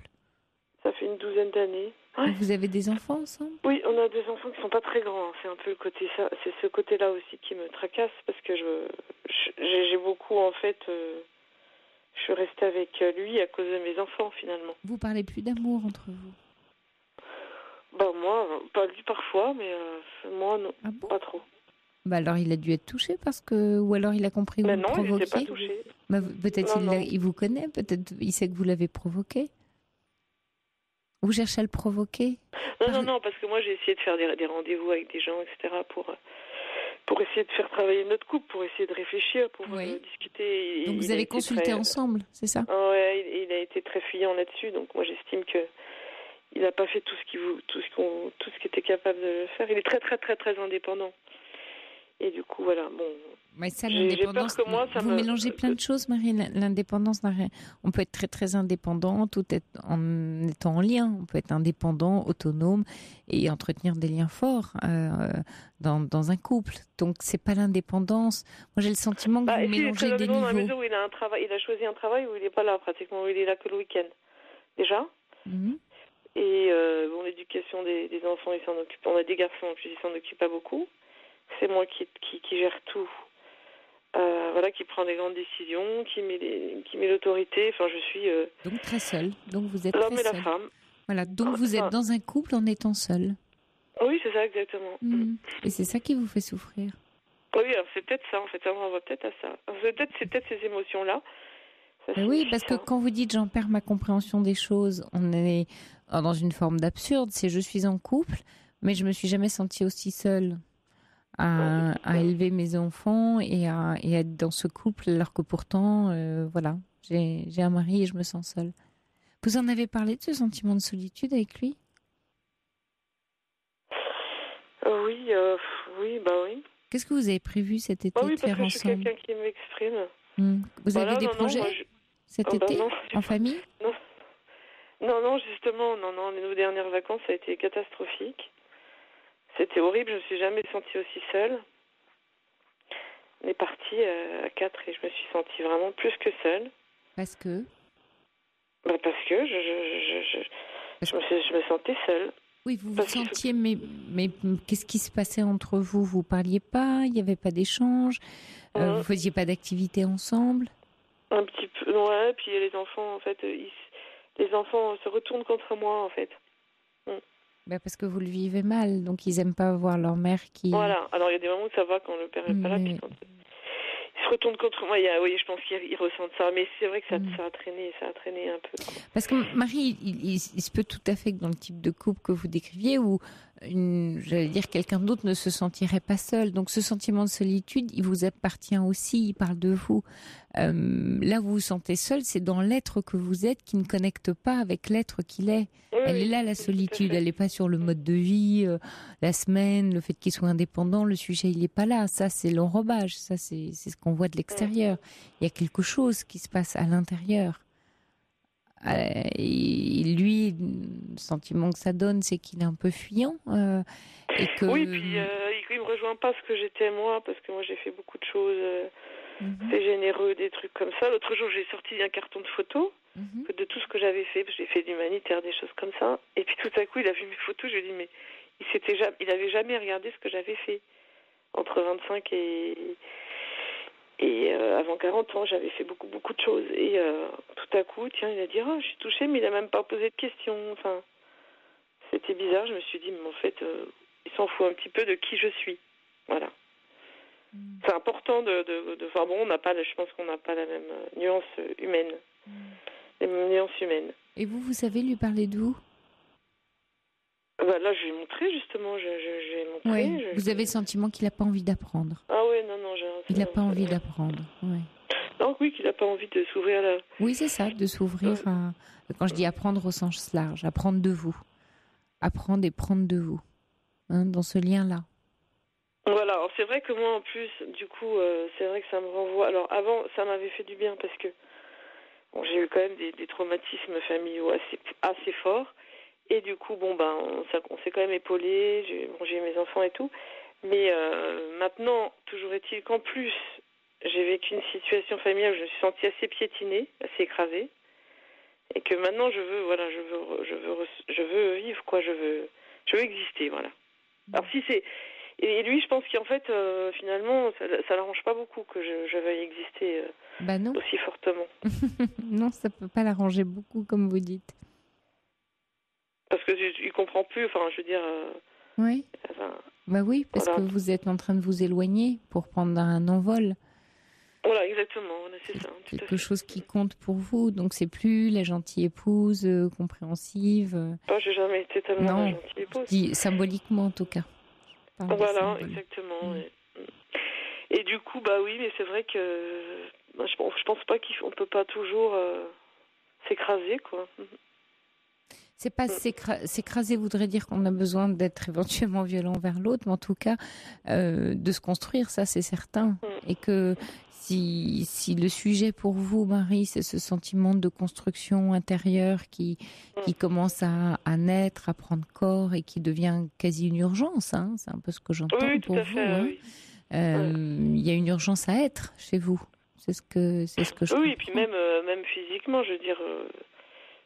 Ça fait une 12aine d'années. Ouais. Vous avez des enfants ensemble? Oui, on a 2 enfants qui sont pas très grands. C'est un peu c'est ce côté-là aussi qui me tracasse parce que j'ai beaucoup en fait. Je suis restée avec lui à cause de mes enfants finalement. Vous parlez plus d'amour entre vous? Moi, pas lui parfois, mais moi non, pas trop. Alors il a dû être touché ou alors il a compris que vous le provoquiez. Non, il n'était pas touché. Peut-être il vous connaît, peut-être il sait que vous l'avez provoqué. Vous cherchez à le provoquer? Non, parce que moi j'ai essayé de faire des rendez-vous avec des gens, etc. pour essayer de faire travailler notre couple, pour essayer de réfléchir, pour discuter. Donc vous avez consulté ensemble, c'est ça? Ouais, il a été très fuyant là-dessus, donc moi j'estime que il n'a pas fait tout ce qu'il était capable de faire. Il est très très très très indépendant. Et du coup, voilà, bon... Mais ça, l'indépendance, j'ai peur que moi, vous mélangez plein de choses, Marie. L'indépendance, on peut être très très indépendant tout en étant en lien. On peut être indépendant, autonome et entretenir des liens forts dans un couple. Donc, c'est pas l'indépendance. Moi, j'ai le sentiment que vous mélangez des niveaux. Dans la mesure où il a choisi un travail où il n'est pas là, pratiquement, où il est là que le week-end. Déjà. Et l'éducation des enfants, il s'en occupe. On a des garçons, puis il s'en occupe pas beaucoup. C'est moi qui gère tout. Qui prend des grandes décisions, qui met l'autorité. Enfin, je suis... Donc très seule. Donc vous êtes l'homme très et la seule. femme. Voilà, donc vous êtes dans un couple en étant seule. Oui, c'est ça, exactement. Et c'est ça qui vous fait souffrir. Oui, alors c'est peut-être ça, en fait. Ça me renvoie peut-être à ça. C'est peut-être ces émotions-là. Oui, parce que quand vous dites « j'en perds ma compréhension des choses », on est dans une forme d'absurde. C'est « je suis en couple, mais je me suis jamais sentie aussi seule ». À élever mes enfants et à être dans ce couple alors que pourtant j'ai un mari et je me sens seule. Vous en avez parlé de ce sentiment de solitude avec lui? Oui. Qu'est-ce que vous avez prévu cet été de faire ensemble? Oui, parce que je suis quelqu'un qui m'exprime. Vous avez des projets cet été en famille? Non, justement, nos dernières vacances ça a été catastrophique. C'était horrible, je ne me suis jamais sentie aussi seule. On est partis à 4 et je me suis sentie vraiment plus que seule. Parce que Parce que je me sentais seule. Oui, vous vous sentiez, mais qu'est-ce qui se passait entre vous? Vous parliez pas, il n'y avait pas d'échange, vous faisiez pas d'activité ensemble? Un petit peu, ouais, puis les enfants, en fait, les enfants se retournent contre moi, en fait. Parce que vous le vivez mal, donc ils n'aiment pas voir leur mère qui... Voilà, alors il y a des moments où ça va quand le père n'est pas là, puis quand ils se retournent contre moi, oui, je pense qu'ils ressentent ça, mais c'est vrai que ça a traîné un peu. Parce que Marie, il se peut tout à fait que dans le type de couple que vous décriviez, où j'allais dire quelqu'un d'autre ne se sentirait pas seul, donc ce sentiment de solitude, il vous appartient aussi, il parle de vous. Là, vous vous sentez seul, c'est dans l'être que vous êtes qui ne connecte pas avec l'être qu'il est. Elle est là, la solitude. Elle n'est pas sur le mode de vie, la semaine, le fait qu'il soit indépendant. Le sujet, il n'est pas là. Ça, c'est l'enrobage. Ça, c'est ce qu'on voit de l'extérieur. Il y a quelque chose qui se passe à l'intérieur. Et lui, le sentiment que ça donne, c'est qu'il est un peu fuyant. Et que... Oui, puis il me rejoint pas ce que j'étais moi, parce que moi, j'ai fait beaucoup de choses... C'est généreux, des trucs comme ça. L'autre jour, j'ai sorti un carton de photos de tout ce que j'avais fait. J'ai fait de l'humanitaire, des choses comme ça. Et puis tout à coup, il a vu mes photos. Je lui ai dit, mais il avait jamais regardé ce que j'avais fait. Entre 25 et avant 40 ans, j'avais fait beaucoup, beaucoup de choses. Et tout à coup, tiens, il a dit, je suis touchée, mais il n'a même pas posé de questions. Enfin, c'était bizarre. Je me suis dit, mais en fait, il s'en fout un petit peu de qui je suis. Voilà. C'est important enfin bon, je pense qu'on n'a pas la même nuance humaine, les mêmes nuances humaines. Et vous savez lui parler de vous? Là, je lui ai montré, justement. Je lui ai montré. Ouais. Vous avez le sentiment qu'il n'a pas envie d'apprendre. Ah oui, non. Il n'a pas envie d'apprendre, oui. Donc oui, qu'il n'a pas envie de s'ouvrir à la... Oui, c'est ça, de s'ouvrir à... Quand je dis apprendre au sens large, apprendre de vous. Apprendre et prendre de vous. Dans ce lien-là. Voilà, alors c'est vrai que moi, en plus, du coup, c'est vrai que ça me renvoie... Alors avant, ça m'avait fait du bien parce que j'ai eu quand même des traumatismes familiaux assez forts. Et du coup, on s'est quand même épaulés. J'ai eu mes enfants et tout. Mais maintenant, toujours est-il qu'en plus, j'ai vécu une situation familiale où je me suis sentie assez piétinée, assez écrasée. Et que maintenant, je veux vivre, quoi. Je veux exister, voilà. Alors si c'est... Et lui, je pense qu'en fait, finalement, ça l'arrange pas beaucoup que je veuille exister non. aussi fortement. Non, ça peut pas l'arranger beaucoup, comme vous dites. Parce que il comprend plus, enfin, je veux dire... Oui. Oui, parce que vous êtes en train de vous éloigner pour prendre un envol. Voilà, exactement, c'est ça. Quelque chose qui compte pour vous, donc c'est plus la gentille épouse compréhensive. J'ai jamais été tellement la gentille épouse. Dis, symboliquement en tout cas. Voilà, exactement. Et du coup, oui, mais c'est vrai que je pense pas qu'on peut pas toujours s'écraser, quoi. C'est pas s'écraser voudrait dire qu'on a besoin d'être éventuellement violent vers l'autre, mais en tout cas de se construire, ça c'est certain. Et que si le sujet pour vous, Marie, c'est ce sentiment de construction intérieure qui commence à naître, à prendre corps et qui devient quasi une urgence, c'est un peu ce que j'entends pour vous. Oui. Il y a une urgence à être chez vous. C'est ce que je Oui, et puis même physiquement, je veux dire...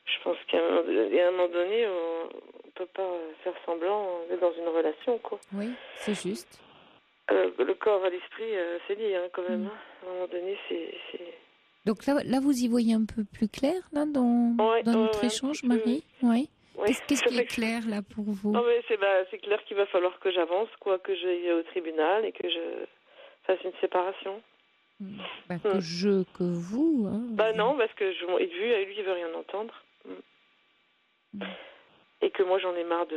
Je pense qu'à un moment donné, on ne peut pas faire semblant d'être dans une relation, quoi. Oui, c'est juste. Le corps et l'esprit, c'est lié, quand même. À un moment donné, c'est... Donc là, vous y voyez un peu plus clair, là, dans notre échange, Marie ? Oui. Qu'est-ce qui est clair, là, pour vous ? Non, mais c'est clair qu'il va falloir que j'avance, quoi, que j'aille au tribunal et que je fasse une séparation. Que vous... non, parce que lui, il veut rien entendre. Et que moi j'en ai marre de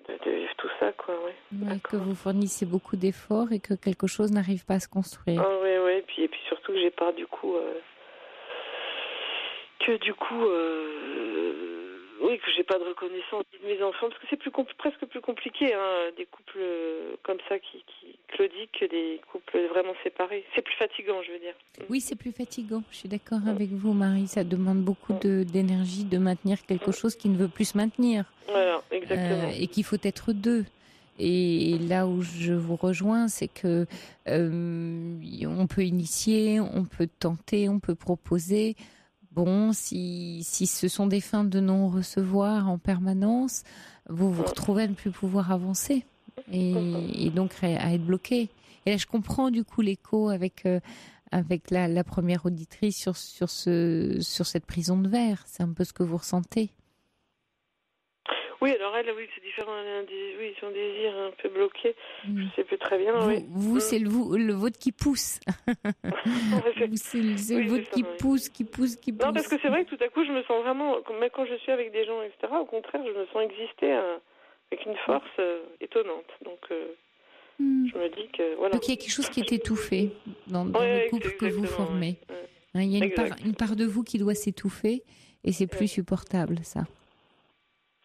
vivre tout ça, quoi, que vous fournissez beaucoup d'efforts et que quelque chose n'arrive pas à se construire. Oui, et puis surtout que j'ai peur du coup que j'ai pas de reconnaissance de mes enfants, parce que c'est presque plus compliqué, des couples comme ça qui claudient que des couples vraiment séparés. C'est plus fatigant, je veux dire. Oui, c'est plus fatigant. Je suis d'accord avec vous, Marie. Ça demande beaucoup d'énergie de maintenir quelque chose qui ne veut plus se maintenir. Voilà, exactement. Et qu'il faut être deux. Et là où je vous rejoins, c'est que on peut initier, on peut tenter, on peut proposer. Bon, si ce sont des fins de non-recevoir en permanence, vous vous retrouvez à ne plus pouvoir avancer et donc à être bloqué. Et là, je comprends du coup l'écho avec la première auditrice sur cette prison de verre. C'est un peu ce que vous ressentez. Oui, alors elle, c'est différent. Son désir un peu bloqué. Je sais plus très bien. Vous, c'est le vôtre qui pousse. C'est le vôtre qui pousse. Non, parce que c'est vrai que tout à coup, je me sens vraiment, même quand je suis avec des gens, etc., au contraire, je me sens exister avec une force étonnante. Donc, je me dis que, voilà. Donc, il y a quelque chose qui est étouffé dans le couple que vous formez. Il y a une part de vous qui doit s'étouffer et c'est plus supportable, ça.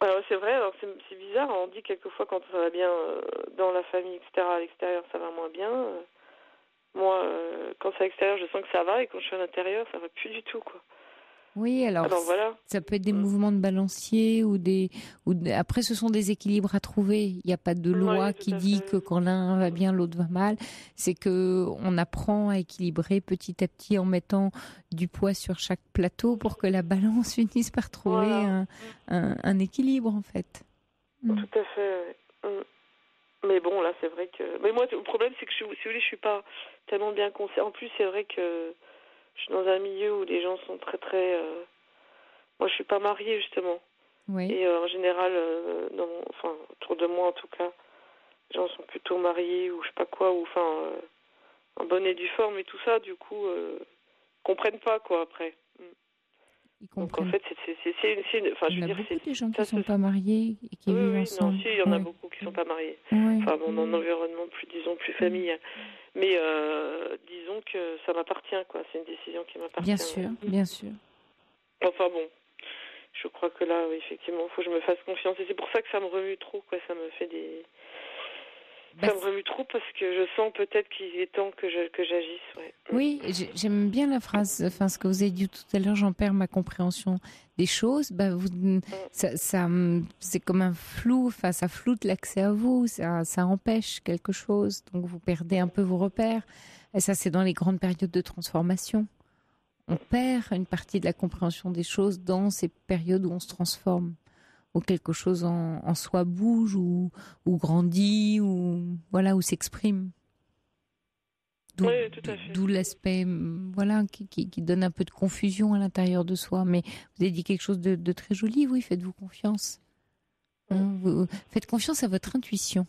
Alors, c'est vrai, alors c'est bizarre, on dit quelquefois quand ça va bien dans la famille, etc., à l'extérieur, ça va moins bien. Moi, quand c'est à l'extérieur, je sens que ça va, et quand je suis à l'intérieur, ça va plus du tout, quoi. Oui, alors voilà. Ça peut être des mouvements de balancier après ce sont des équilibres à trouver. Il n'y a pas de loi qui dit que quand l'un va bien, l'autre va mal. C'est que on apprend à équilibrer petit à petit en mettant du poids sur chaque plateau pour que la balance finisse par trouver un équilibre en fait. Tout à fait. Mais bon, là, c'est vrai que. Mais moi, le problème, c'est que si vous voulez, je suis pas tellement bien conseillée. En plus, c'est vrai que je suis dans un milieu où les gens sont très, très... Moi, je suis pas mariée, justement. Oui. Et en général, autour de moi, en tout cas, les gens sont plutôt mariés ou je sais pas quoi, ou en bonne et due forme et tout ça, du coup, comprennent pas, quoi, après. Donc en fait, il y en a beaucoup de gens qui ne sont pas mariés et qui vivent ensemble. Non, si, il y en a beaucoup qui ne sont pas mariés. Ouais. Enfin, dans mon environnement plus familial. Mais disons que ça m'appartient, quoi. C'est une décision qui m'appartient. Bien sûr, bien sûr. Enfin bon, je crois que là, oui, effectivement, il faut que je me fasse confiance. Et c'est pour ça que ça me remue trop, quoi. Ça me fait des... Ça me remue trop parce que je sens peut-être qu'il est temps que j'agisse. Ouais. Oui, j'aime bien la phrase, ce que vous avez dit tout à l'heure, j'en perds ma compréhension des choses. C'est comme un flou, ça floute l'accès à vous, ça empêche quelque chose, donc vous perdez un peu vos repères. Et ça, c'est dans les grandes périodes de transformation. On perd une partie de la compréhension des choses dans ces périodes où on se transforme, où quelque chose en soi bouge ou grandit ou s'exprime. Oui, tout à fait. D'où l'aspect qui donne un peu de confusion à l'intérieur de soi. Mais vous avez dit quelque chose de très joli, oui, faites-vous confiance. Faites confiance à votre intuition.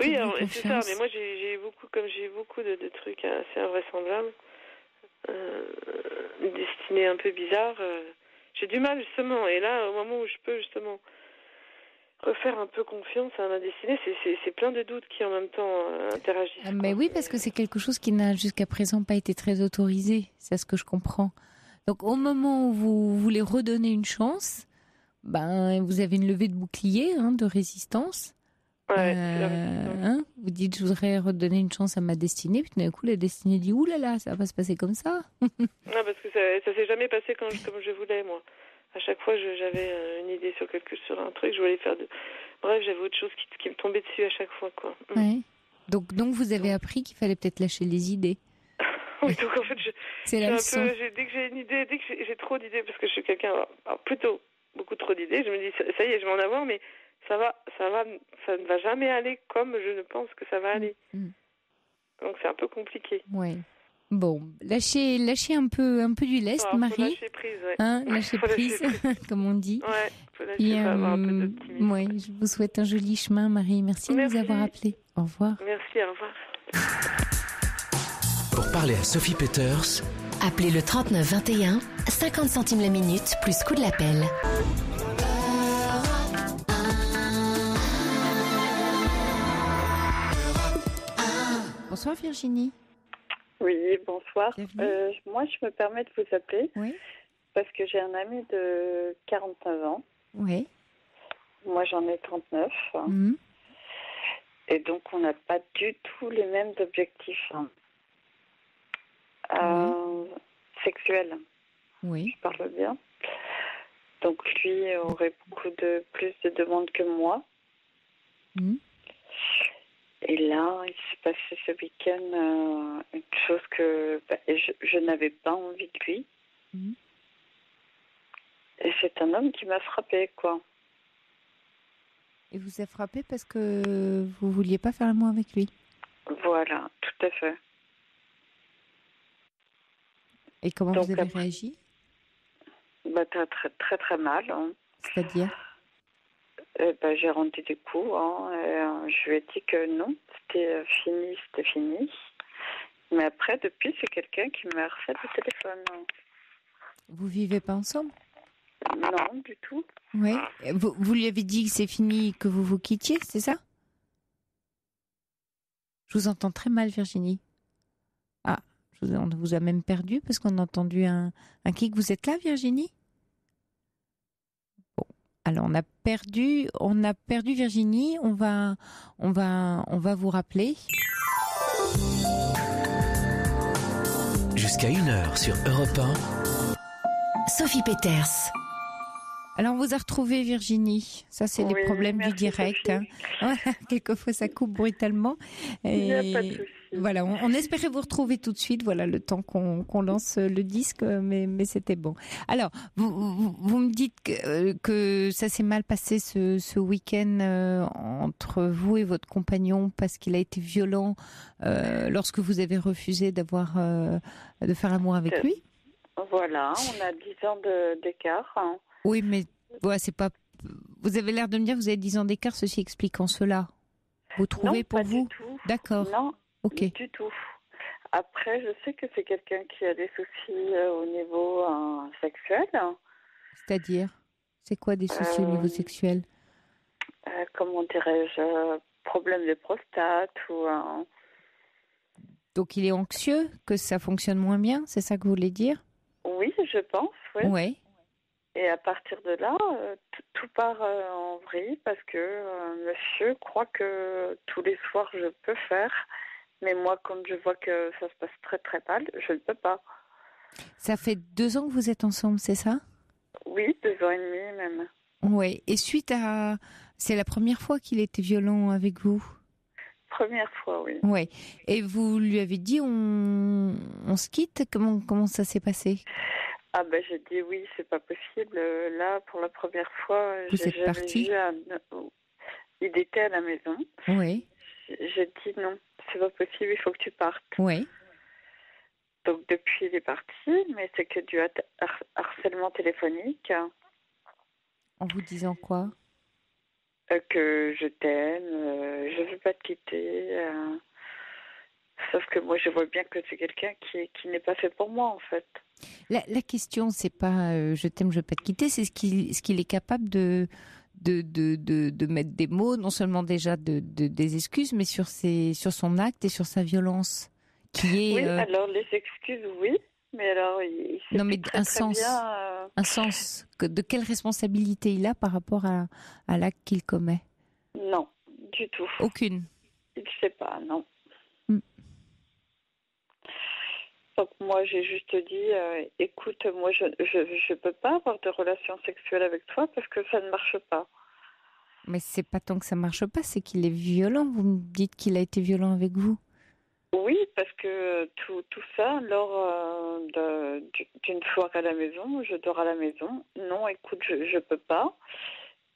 Oui, alors, c'est ça, mais moi j'ai beaucoup de trucs assez invraisemblables, une destinée un peu bizarre. J'ai du mal justement, et là, au moment où je peux justement refaire un peu confiance à ma destinée, c'est plein de doutes qui en même temps interagissent. Mais oui, parce que c'est quelque chose qui n'a jusqu'à présent pas été très autorisé, c'est ce que je comprends. Donc au moment où vous voulez redonner une chance, vous avez une levée de bouclier, de résistance. Ouais, vous dites, je voudrais redonner une chance à ma destinée, puis d'un coup la destinée dit, ouh là là, ça va pas se passer comme ça. Non, parce que ça s'est jamais passé comme je voulais, moi. À chaque fois, j'avais une idée sur un truc, je voulais faire bref, j'avais autre chose qui me tombait dessus à chaque fois, quoi. Ouais. Donc vous avez appris qu'il fallait peut-être lâcher les idées. Oui, donc en fait, c'est la leçon. Dès que j'ai une idée, dès que j'ai trop d'idées, parce que je suis quelqu'un, plutôt beaucoup trop d'idées, je me dis, ça y est, je vais en avoir, mais ça ne va jamais aller comme je ne pense que ça va aller. Donc c'est un peu compliqué. Oui. Bon, lâchez un peu du lest, Marie. Lâcher prise, ouais. Lâcher prise, comme on dit. Ouais, faut avoir un peu d'optimisme. Ouais, je vous souhaite un joli chemin, Marie. Merci de nous avoir appelés. Au revoir. Merci, au revoir. Pour parler à Sophie Peeters, appelez le 39 21, 50 centimes la minute, plus coût de l'appel. Bonsoir Virginie. Oui, bonsoir. Moi, je me permets de vous appeler parce que j'ai un ami de 49 ans. Oui. Moi, j'en ai 39. Et donc, on n'a pas du tout les mêmes objectifs sexuels. Oui. Je parle bien. Donc, lui aurait plus de demandes que moi. Et là, il s'est passé ce week-end une chose que je n'avais pas envie de lui. Et c'est un homme qui m'a frappée, quoi. Et vous a frappé parce que vous vouliez pas faire l'amour avec lui? Voilà, tout à fait. Et comment vous avez réagi? Très, très, très mal. C'est-à-dire? J'ai rendu des coups. Je lui ai dit que non, c'était fini. Mais après, depuis, c'est quelqu'un qui me harcèle au téléphone. Vous vivez pas ensemble? Non, du tout. Oui. Vous lui avez dit que c'est fini, que vous vous quittiez, c'est ça? Je vous entends très mal, Virginie. Ah, on vous a même perdu parce qu'on a entendu un kick. Vous êtes là, Virginie? Alors, on a perdu Virginie. On va vous rappeler. Jusqu'à 1h sur Europe 1. Sophie Peeters. Alors, on vous a retrouvé, Virginie. Ça, c'est les problèmes du direct. Voilà, quelquefois, ça coupe brutalement. Il n'y a pas de souci. Voilà, on espérait vous retrouver tout de suite. Voilà, le temps qu'on lance le disque, mais c'était bon. Alors, vous me dites que ça s'est mal passé ce week-end entre vous et votre compagnon parce qu'il a été violent lorsque vous avez refusé de faire amour avec lui. Voilà, on a 10 ans d'écart. Oui, mais c'est pas. Vous avez l'air de me dire que vous avez 10 ans d'écart, ceci expliquant cela. Vous trouvez non, pour pas vous? Du tout. D'accord. Non, ok. Du tout. Après, je sais que c'est quelqu'un qui a des soucis au niveau sexuel. C'est-à-dire, c'est quoi des soucis au niveau sexuel? Comment dirais-je, problème de prostate ou Donc il est anxieux, que ça fonctionne moins bien, c'est ça que vous voulez dire? Oui, je pense, oui. Oui. Et à partir de là, tout part en vrille parce que monsieur croit que tous les soirs je peux faire, mais moi quand je vois que ça se passe très très mal, je ne peux pas. Ça fait 2 ans que vous êtes ensemble, c'est ça? Oui, 2 ans et demi même. Oui. Et suite à... C'est la première fois qu'il était violent avec vous? Première fois, oui. Oui. Et vous lui avez dit on se quitte? Comment ça s'est passé? Ah ben j'ai dit oui, c'est pas possible. Là, pour la première fois, Vous êtes parti? Il était à la maison. Oui. J'ai dit non, c'est pas possible, il faut que tu partes. Oui. Donc depuis, il est parti, mais c'est que du harcèlement téléphonique. En vous disant quoi? Que je t'aime, je veux pas te quitter. Sauf que moi, je vois bien que c'est quelqu'un qui n'est pas fait pour moi, en fait. La question, c'est pas je t'aime, je veux pas te quitter, c'est ce qu'il est capable de mettre des mots, non seulement déjà des excuses, mais sur son acte et sur sa violence, qui est... Oui, alors les excuses, oui, mais alors il sait non, mais très, très bien, un sens, de quelle responsabilité il a par rapport à l'acte qu'il commet? Non, du tout. Aucune. Il ne sait pas, non. Mm. Donc moi, j'ai juste dit, écoute, moi, je peux pas avoir de relations sexuelles avec toi parce que ça ne marche pas. Mais c'est pas tant que ça marche pas, c'est qu'il est violent. Vous me dites qu'il a été violent avec vous. Oui, parce que tout ça, lors d'une soirée à la maison, je dors à la maison. Non, écoute, je peux pas.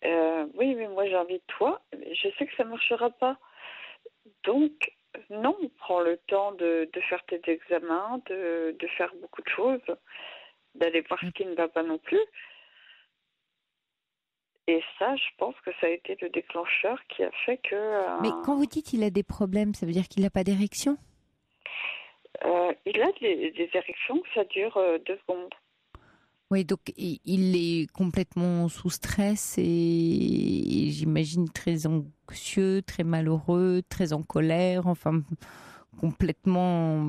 Oui, mais moi j'ai envie de toi. Je sais que ça marchera pas. Donc, non, prends le temps de faire tes examens, de faire beaucoup de choses, d'aller voir ce qui ne va pas non plus. Et ça, je pense que ça a été le déclencheur qui a fait que... Mais quand vous dites qu'il a des problèmes, ça veut dire qu'il n'a pas d'érection? Il a des érections, ça dure 2 secondes. Oui, donc il est complètement sous stress et j'imagine très anxieux, très malheureux, très en colère, enfin complètement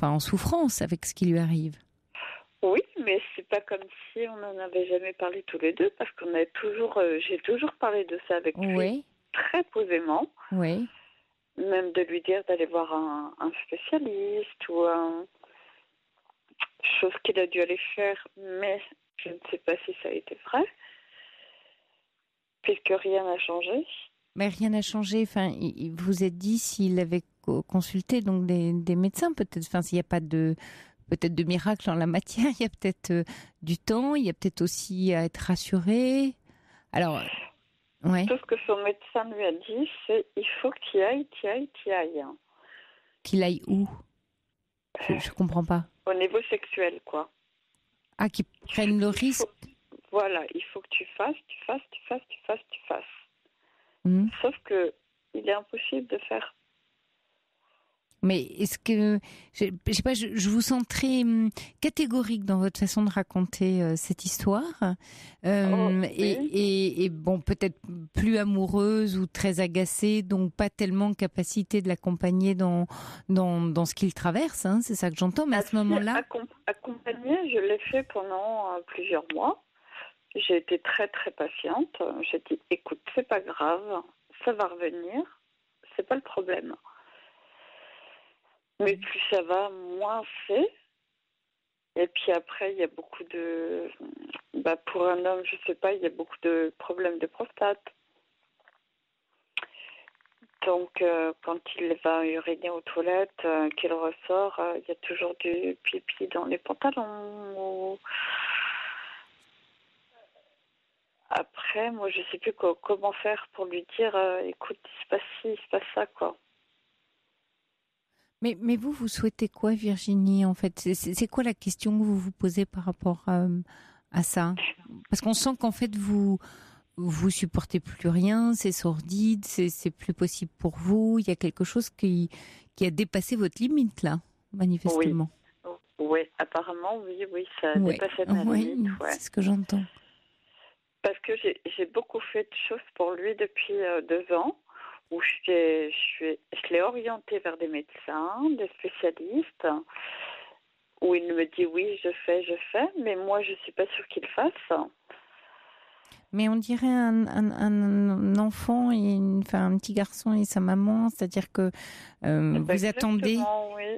en souffrance avec ce qui lui arrive. Oui, mais c'est pas comme si on n'en avait jamais parlé tous les deux, parce qu'on a toujours, j'ai toujours parlé de ça avec lui, très posément. Oui. Même de lui dire d'aller voir un spécialiste ou chose qu'il a dû aller faire, mais je ne sais pas si ça a été vrai, puisque rien n'a changé. Mais rien n'a changé. Enfin, il vous a dit s'il avait consulté donc des médecins, peut-être. Enfin, s'il n'y a pas peut-être de miracle en la matière, il y a peut-être du temps, il y a peut-être aussi à être rassuré. Alors, ouais. Tout ce que son médecin lui a dit, c'est il faut que tu y ailles. Qu'il aille où? Je comprends pas. Au niveau sexuel, quoi. Ah, qu'il prenne le risque. Voilà, il faut que tu fasses. Sauf que il est impossible de faire. Mais est-ce que, je sais pas, je vous sens très catégorique dans votre façon de raconter cette histoire. Et bon, peut-être plus amoureuse ou très agacée, donc pas tellement en capacité de l'accompagner dans ce qu'il traverse, hein, c'est ça que j'entends. Mais à ce moment-là... Accompagner, je l'ai fait pendant plusieurs mois. J'ai été très très patiente. J'ai dit, écoute, c'est pas grave, ça va revenir, c'est pas le problème. Mais plus ça va, moins c'est. Et puis après, il y a beaucoup de... pour un homme, je sais pas, il y a beaucoup de problèmes de prostate. Donc, quand il va uriner aux toilettes, qu'il ressort, il y a toujours du pipi dans les pantalons. Après, moi, je sais plus comment faire pour lui dire, écoute, il se passe ci, il se passe ça, quoi. Mais vous souhaitez quoi, Virginie, en fait? C'est quoi la question que vous vous posez par rapport à ça? Parce qu'on sent qu'en fait, vous vous supportez plus rien, c'est sordide, c'est plus possible pour vous. Il y a quelque chose qui a dépassé votre limite là, manifestement. Oui, apparemment, oui, ça a dépassé ma limite. Ouais. C'est ce que j'entends. Parce que j'ai beaucoup fait de choses pour lui depuis 2 ans, où je l'ai orienté vers des médecins, des spécialistes, où il me dit oui, je fais, mais moi je suis pas sûre qu'il fasse. Mais on dirait un enfant un petit garçon et sa maman, c'est-à-dire que vous attendez.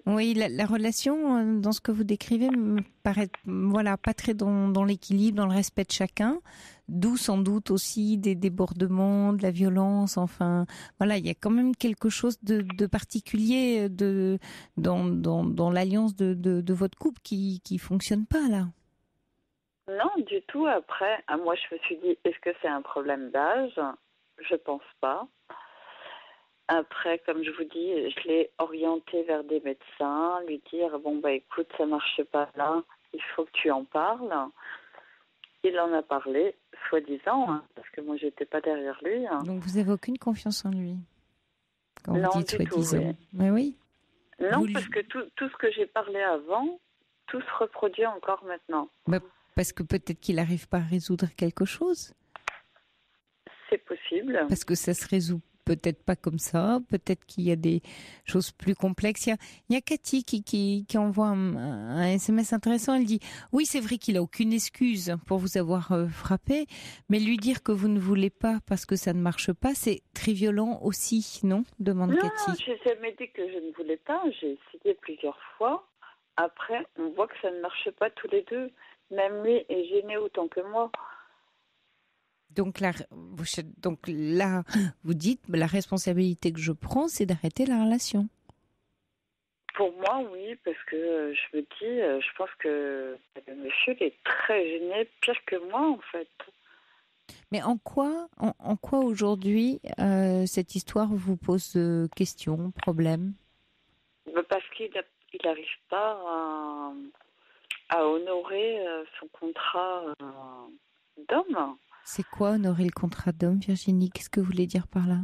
Oui, la relation dans ce que vous décrivez me paraît pas très dans l'équilibre, dans le respect de chacun, d'où sans doute aussi des débordements, de la violence. Enfin, voilà, il y a quand même quelque chose de particulier dans l'alliance de votre couple qui fonctionne pas là. Non, du tout. Après, moi, je me suis dit, est-ce que c'est un problème d'âge ? Je pense pas. Après, comme je vous dis, je l'ai orienté vers des médecins, lui dire, écoute, ça marche pas là, il faut que tu en parles. Il en a parlé, soi-disant, parce que moi, j'étais pas derrière lui. Donc, vous avez aucune confiance en lui quand non, vous dites soi-disant. Oui. Mais oui. Non, parce que tout ce que j'ai parlé avant, tout se reproduit encore maintenant. Parce que peut-être qu'il n'arrive pas à résoudre quelque chose. C'est possible. Parce que ça se résout peut-être pas comme ça. Peut-être qu'il y a des choses plus complexes. Il y a Cathy qui envoie un SMS intéressant. Elle dit « Oui, c'est vrai qu'il n'a aucune excuse pour vous avoir frappé, mais lui dire que vous ne voulez pas parce que ça ne marche pas, c'est très violent aussi, non ?» demande Cathy. Non, je n'ai jamais dit que je ne voulais pas. J'ai essayé plusieurs fois. Après, on voit que ça ne marche pas tous les deux. Même lui est gêné autant que moi. Donc là, vous dites, la responsabilité que je prends, c'est d'arrêter la relation. Pour moi, oui, parce que je me dis, je pense que le monsieur est très gêné, pire que moi, en fait. Mais en quoi aujourd'hui, cette histoire vous pose questions, problèmes ? Parce qu'il n'arrive pas à honorer son contrat d'homme. C'est quoi honorer le contrat d'homme, Virginie ? Qu'est-ce que vous voulez dire par là ?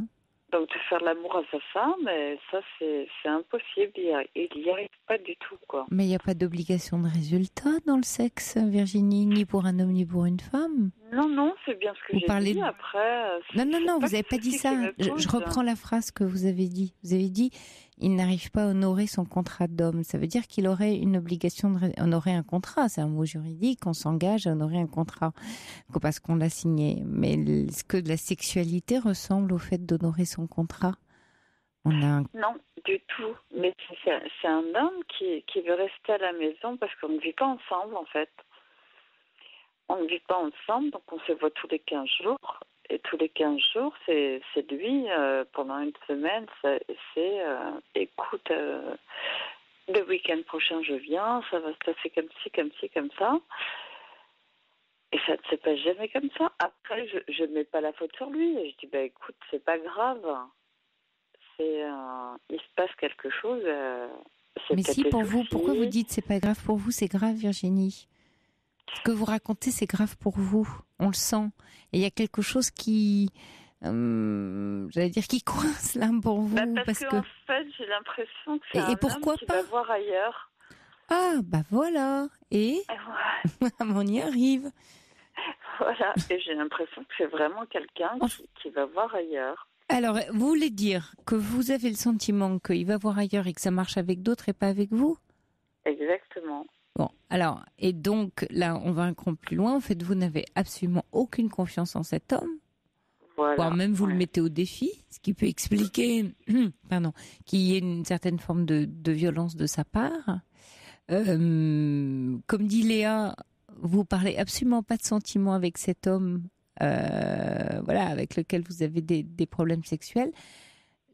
Donc de faire l'amour à sa femme, ça c'est impossible, il n'y arrive pas du tout, quoi. Mais il n'y a pas d'obligation de résultat dans le sexe, Virginie, ni pour un homme ni pour une femme. Non, c'est bien ce que j'ai dit, après... Non, vous n'avez pas dit ça. Je reprends la phrase que vous avez dit. Vous avez dit, il n'arrive pas à honorer son contrat d'homme. Ça veut dire qu'il aurait une obligation d'honorer un contrat. C'est un mot juridique, on s'engage à honorer un contrat parce qu'on l'a signé. Mais est-ce que la sexualité ressemble au fait d'honorer son contrat ? Non, du tout. Mais c'est un homme qui veut rester à la maison parce qu'on ne vit pas ensemble, en fait. On ne vit pas ensemble, donc on se voit tous les 15 jours. Et tous les 15 jours, c'est lui, pendant une semaine, écoute, le week-end prochain je viens, ça va se passer comme ci, comme ça. Et ça ne se passe jamais comme ça. Après, je ne mets pas la faute sur lui. Je dis, écoute, c'est pas grave. Il se passe quelque chose. Mais si, pour vous, pourquoi vous dites c'est pas grave pour vous ? C'est grave, Virginie. Ce que vous racontez, c'est grave pour vous. On le sent. Et il y a quelque chose qui, qui coince là pour vous. Parce qu'en fait, j'ai l'impression que c'est un homme qui va voir ailleurs. Ah, voilà. Et on y arrive. Voilà. Et j'ai l'impression que c'est vraiment quelqu'un qui va voir ailleurs. Alors, vous voulez dire que vous avez le sentiment qu'il va voir ailleurs et que ça marche avec d'autres et pas avec vous ? Exactement. Bon, alors, et donc, là, on va un cran plus loin. En fait, vous n'avez absolument aucune confiance en cet homme. Voilà. Voire même vous le mettez au défi, ce qui peut expliquer qu'il y ait une certaine forme de violence de sa part. Comme dit Léa, vous parlez absolument pas de sentiments avec cet homme, avec lequel vous avez des problèmes sexuels.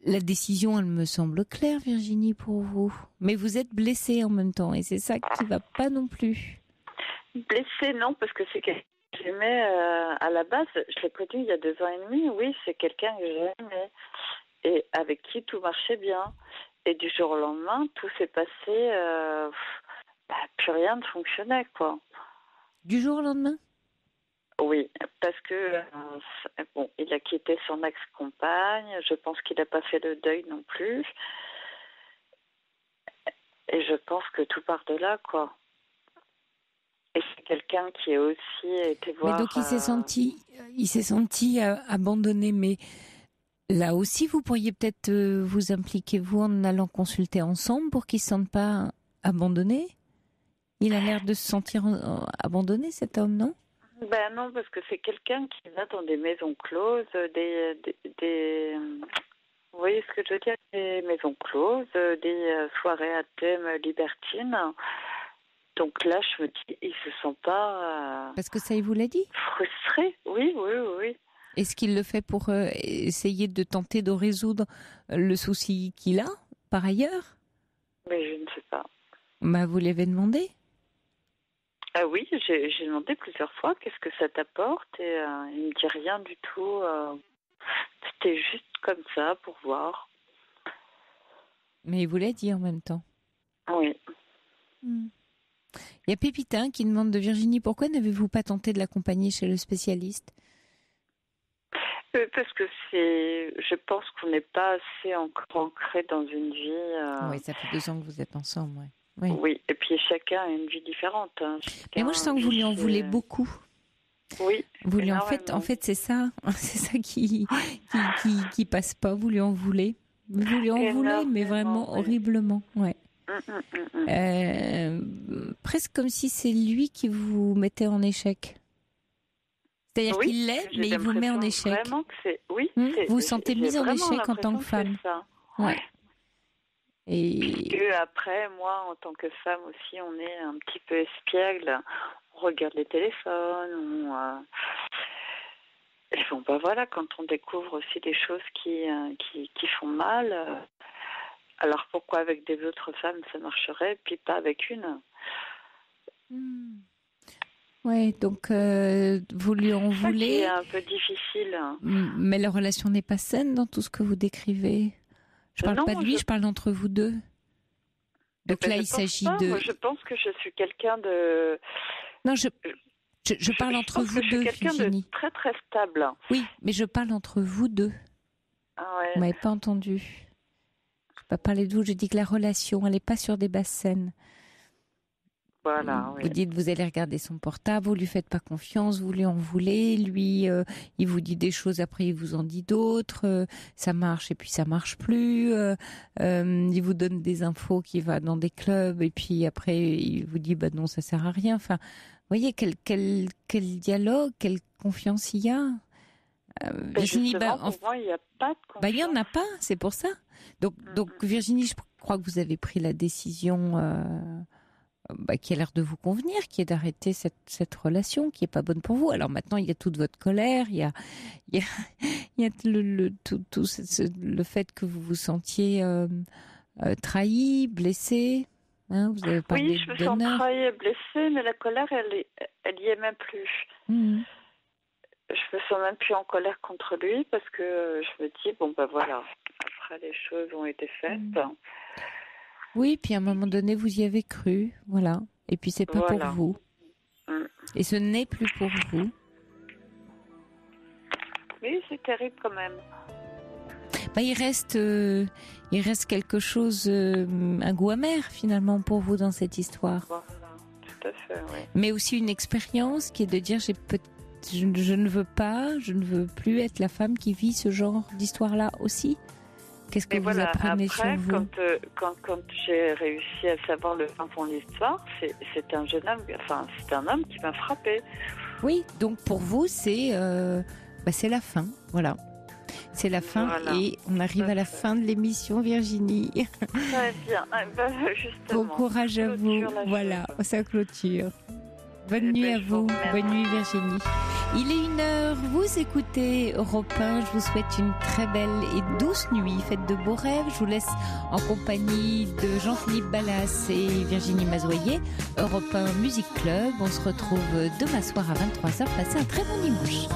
La décision, elle me semble claire, Virginie, pour vous. Mais vous êtes blessée en même temps, et c'est ça qui va pas non plus. Blessée, non, parce que c'est quelqu'un que j'aimais à la base. Je l'ai connu il y a 2 ans et demi. Oui, c'est quelqu'un que j'aimais et avec qui tout marchait bien. Et du jour au lendemain, tout s'est passé. Plus rien ne fonctionnait, quoi. Du jour au lendemain ? Oui, parce que bon, il a quitté son ex-compagne. Je pense qu'il n'a pas fait le deuil non plus. Et je pense que tout part de là, quoi. Et c'est quelqu'un qui a aussi été voir... Mais donc il s'est senti abandonné, mais là aussi vous pourriez peut-être vous impliquer, vous, en allant consulter ensemble pour qu'il ne se sente pas abandonné. Il a l'air de se sentir abandonné, cet homme, non? Ben non, parce que c'est quelqu'un qui va dans des maisons closes, vous voyez ce que je veux dire? Des maisons closes, des soirées à thème libertines. Donc là, je me dis, il se sent pas... Parce que ça, il vous l'a dit? Frustré, oui. Est-ce qu'il le fait pour essayer de tenter de résoudre le souci qu'il a, par ailleurs? Mais je ne sais pas. Bah, vous l'avez demandé? Ah oui, j'ai demandé plusieurs fois, qu'est-ce que ça t'apporte? Et il me dit rien du tout. C'était juste comme ça, pour voir. Mais il vous l'a dit en même temps? Oui. Il y a Pépitin qui demande de Virginie, pourquoi n'avez-vous pas tenté de l'accompagner chez le spécialiste? Parce que je pense qu'on n'est pas assez ancré dans une vie... Oui, ça fait 2 ans que vous êtes ensemble, ouais. Oui, et puis chacun a une vie différente. Hein. Mais moi, je sens que vous lui en voulez beaucoup. Oui. Vous lui en fait, c'est ça qui passe pas. Vous lui en voulez. Vous lui en voulez, mais vraiment horriblement, ouais. Presque comme si c'est lui qui vous mettait en échec. C'est-à-dire qu'il l'est, mais il vous met en échec. Vraiment que c'est... Oui. Vous vous sentez mise en échec en tant que femme. Ouais. Et que après, moi, en tant que femme aussi, on est un petit peu espiègle. On regarde les téléphones. Et bon, ben voilà, quand on découvre aussi des choses qui font mal, alors pourquoi avec des autres femmes ça marcherait, puis pas avec une? Ouais, donc vous lui en voulez. C'est un peu difficile. Mais la relation n'est pas saine dans tout ce que vous décrivez. Je parle pas de lui, je parle d'entre vous deux. Donc là, il s'agit de... Moi, je pense que je suis quelqu'un de... Non, je parle entre vous deux, Virginie. Je suis quelqu'un de très, très stable. Oui, mais je parle entre vous deux. Ah ouais. Vous m'avez pas entendu. Je n'ai pas parlé de vous, je dis que la relation, elle n'est pas sur des basses scènes. Voilà, vous dites, vous allez regarder son portable, vous lui faites pas confiance, vous lui en voulez, lui, il vous dit des choses, après il vous en dit d'autres, ça marche et puis ça marche plus, il vous donne des infos qu'il va dans des clubs et puis après il vous dit, bah non, ça sert à rien. Enfin, vous voyez quel dialogue, quelle confiance il y a. Virginie, pour moi, il n'y a pas de confiance. Il n'y en a pas, c'est pour ça. Donc Virginie, je crois que vous avez pris la décision qui a l'air de vous convenir, qui est d'arrêter cette relation qui est pas bonne pour vous. Alors maintenant, il y a toute votre colère, il y a le fait que vous vous sentiez trahi, blessé. Hein, vous avez parlé oui, je me sens trahi et blessée, mais la colère, elle y est même plus. Je me sens même plus en colère contre lui parce que je me dis, bon ben voilà, après les choses ont été faites. Oui, puis à un moment donné, vous y avez cru, voilà. Et puis c'est pas pour vous. Et ce n'est plus pour vous. Oui, c'est terrible quand même. Il reste quelque chose, un goût amer finalement pour vous dans cette histoire. Voilà, tout à fait, oui. Mais aussi une expérience qui est de dire, je ne veux plus être la femme qui vit ce genre d'histoire-là aussi. Qu'est-ce que vous apprenez après, sur vous? Quand j'ai réussi à savoir le fin fond de l'histoire, c'est un jeune homme, c'est un homme qui m'a frappée. Oui, donc pour vous, c'est la fin, voilà. C'est la fin et on arrive à la fin de l'émission, Virginie. Très bien, justement. Bon courage à vous, voilà, ça clôture. Bonne nuit à vous, bonne nuit Virginie. Il est 1h, vous écoutez Europe 1, je vous souhaite une très belle et douce nuit, faites de beaux rêves, je vous laisse en compagnie de Jean-Philippe Ballas et Virginie Mazoyer, Europe 1 Music Club, on se retrouve demain soir à 23h, passez un très bon dimanche.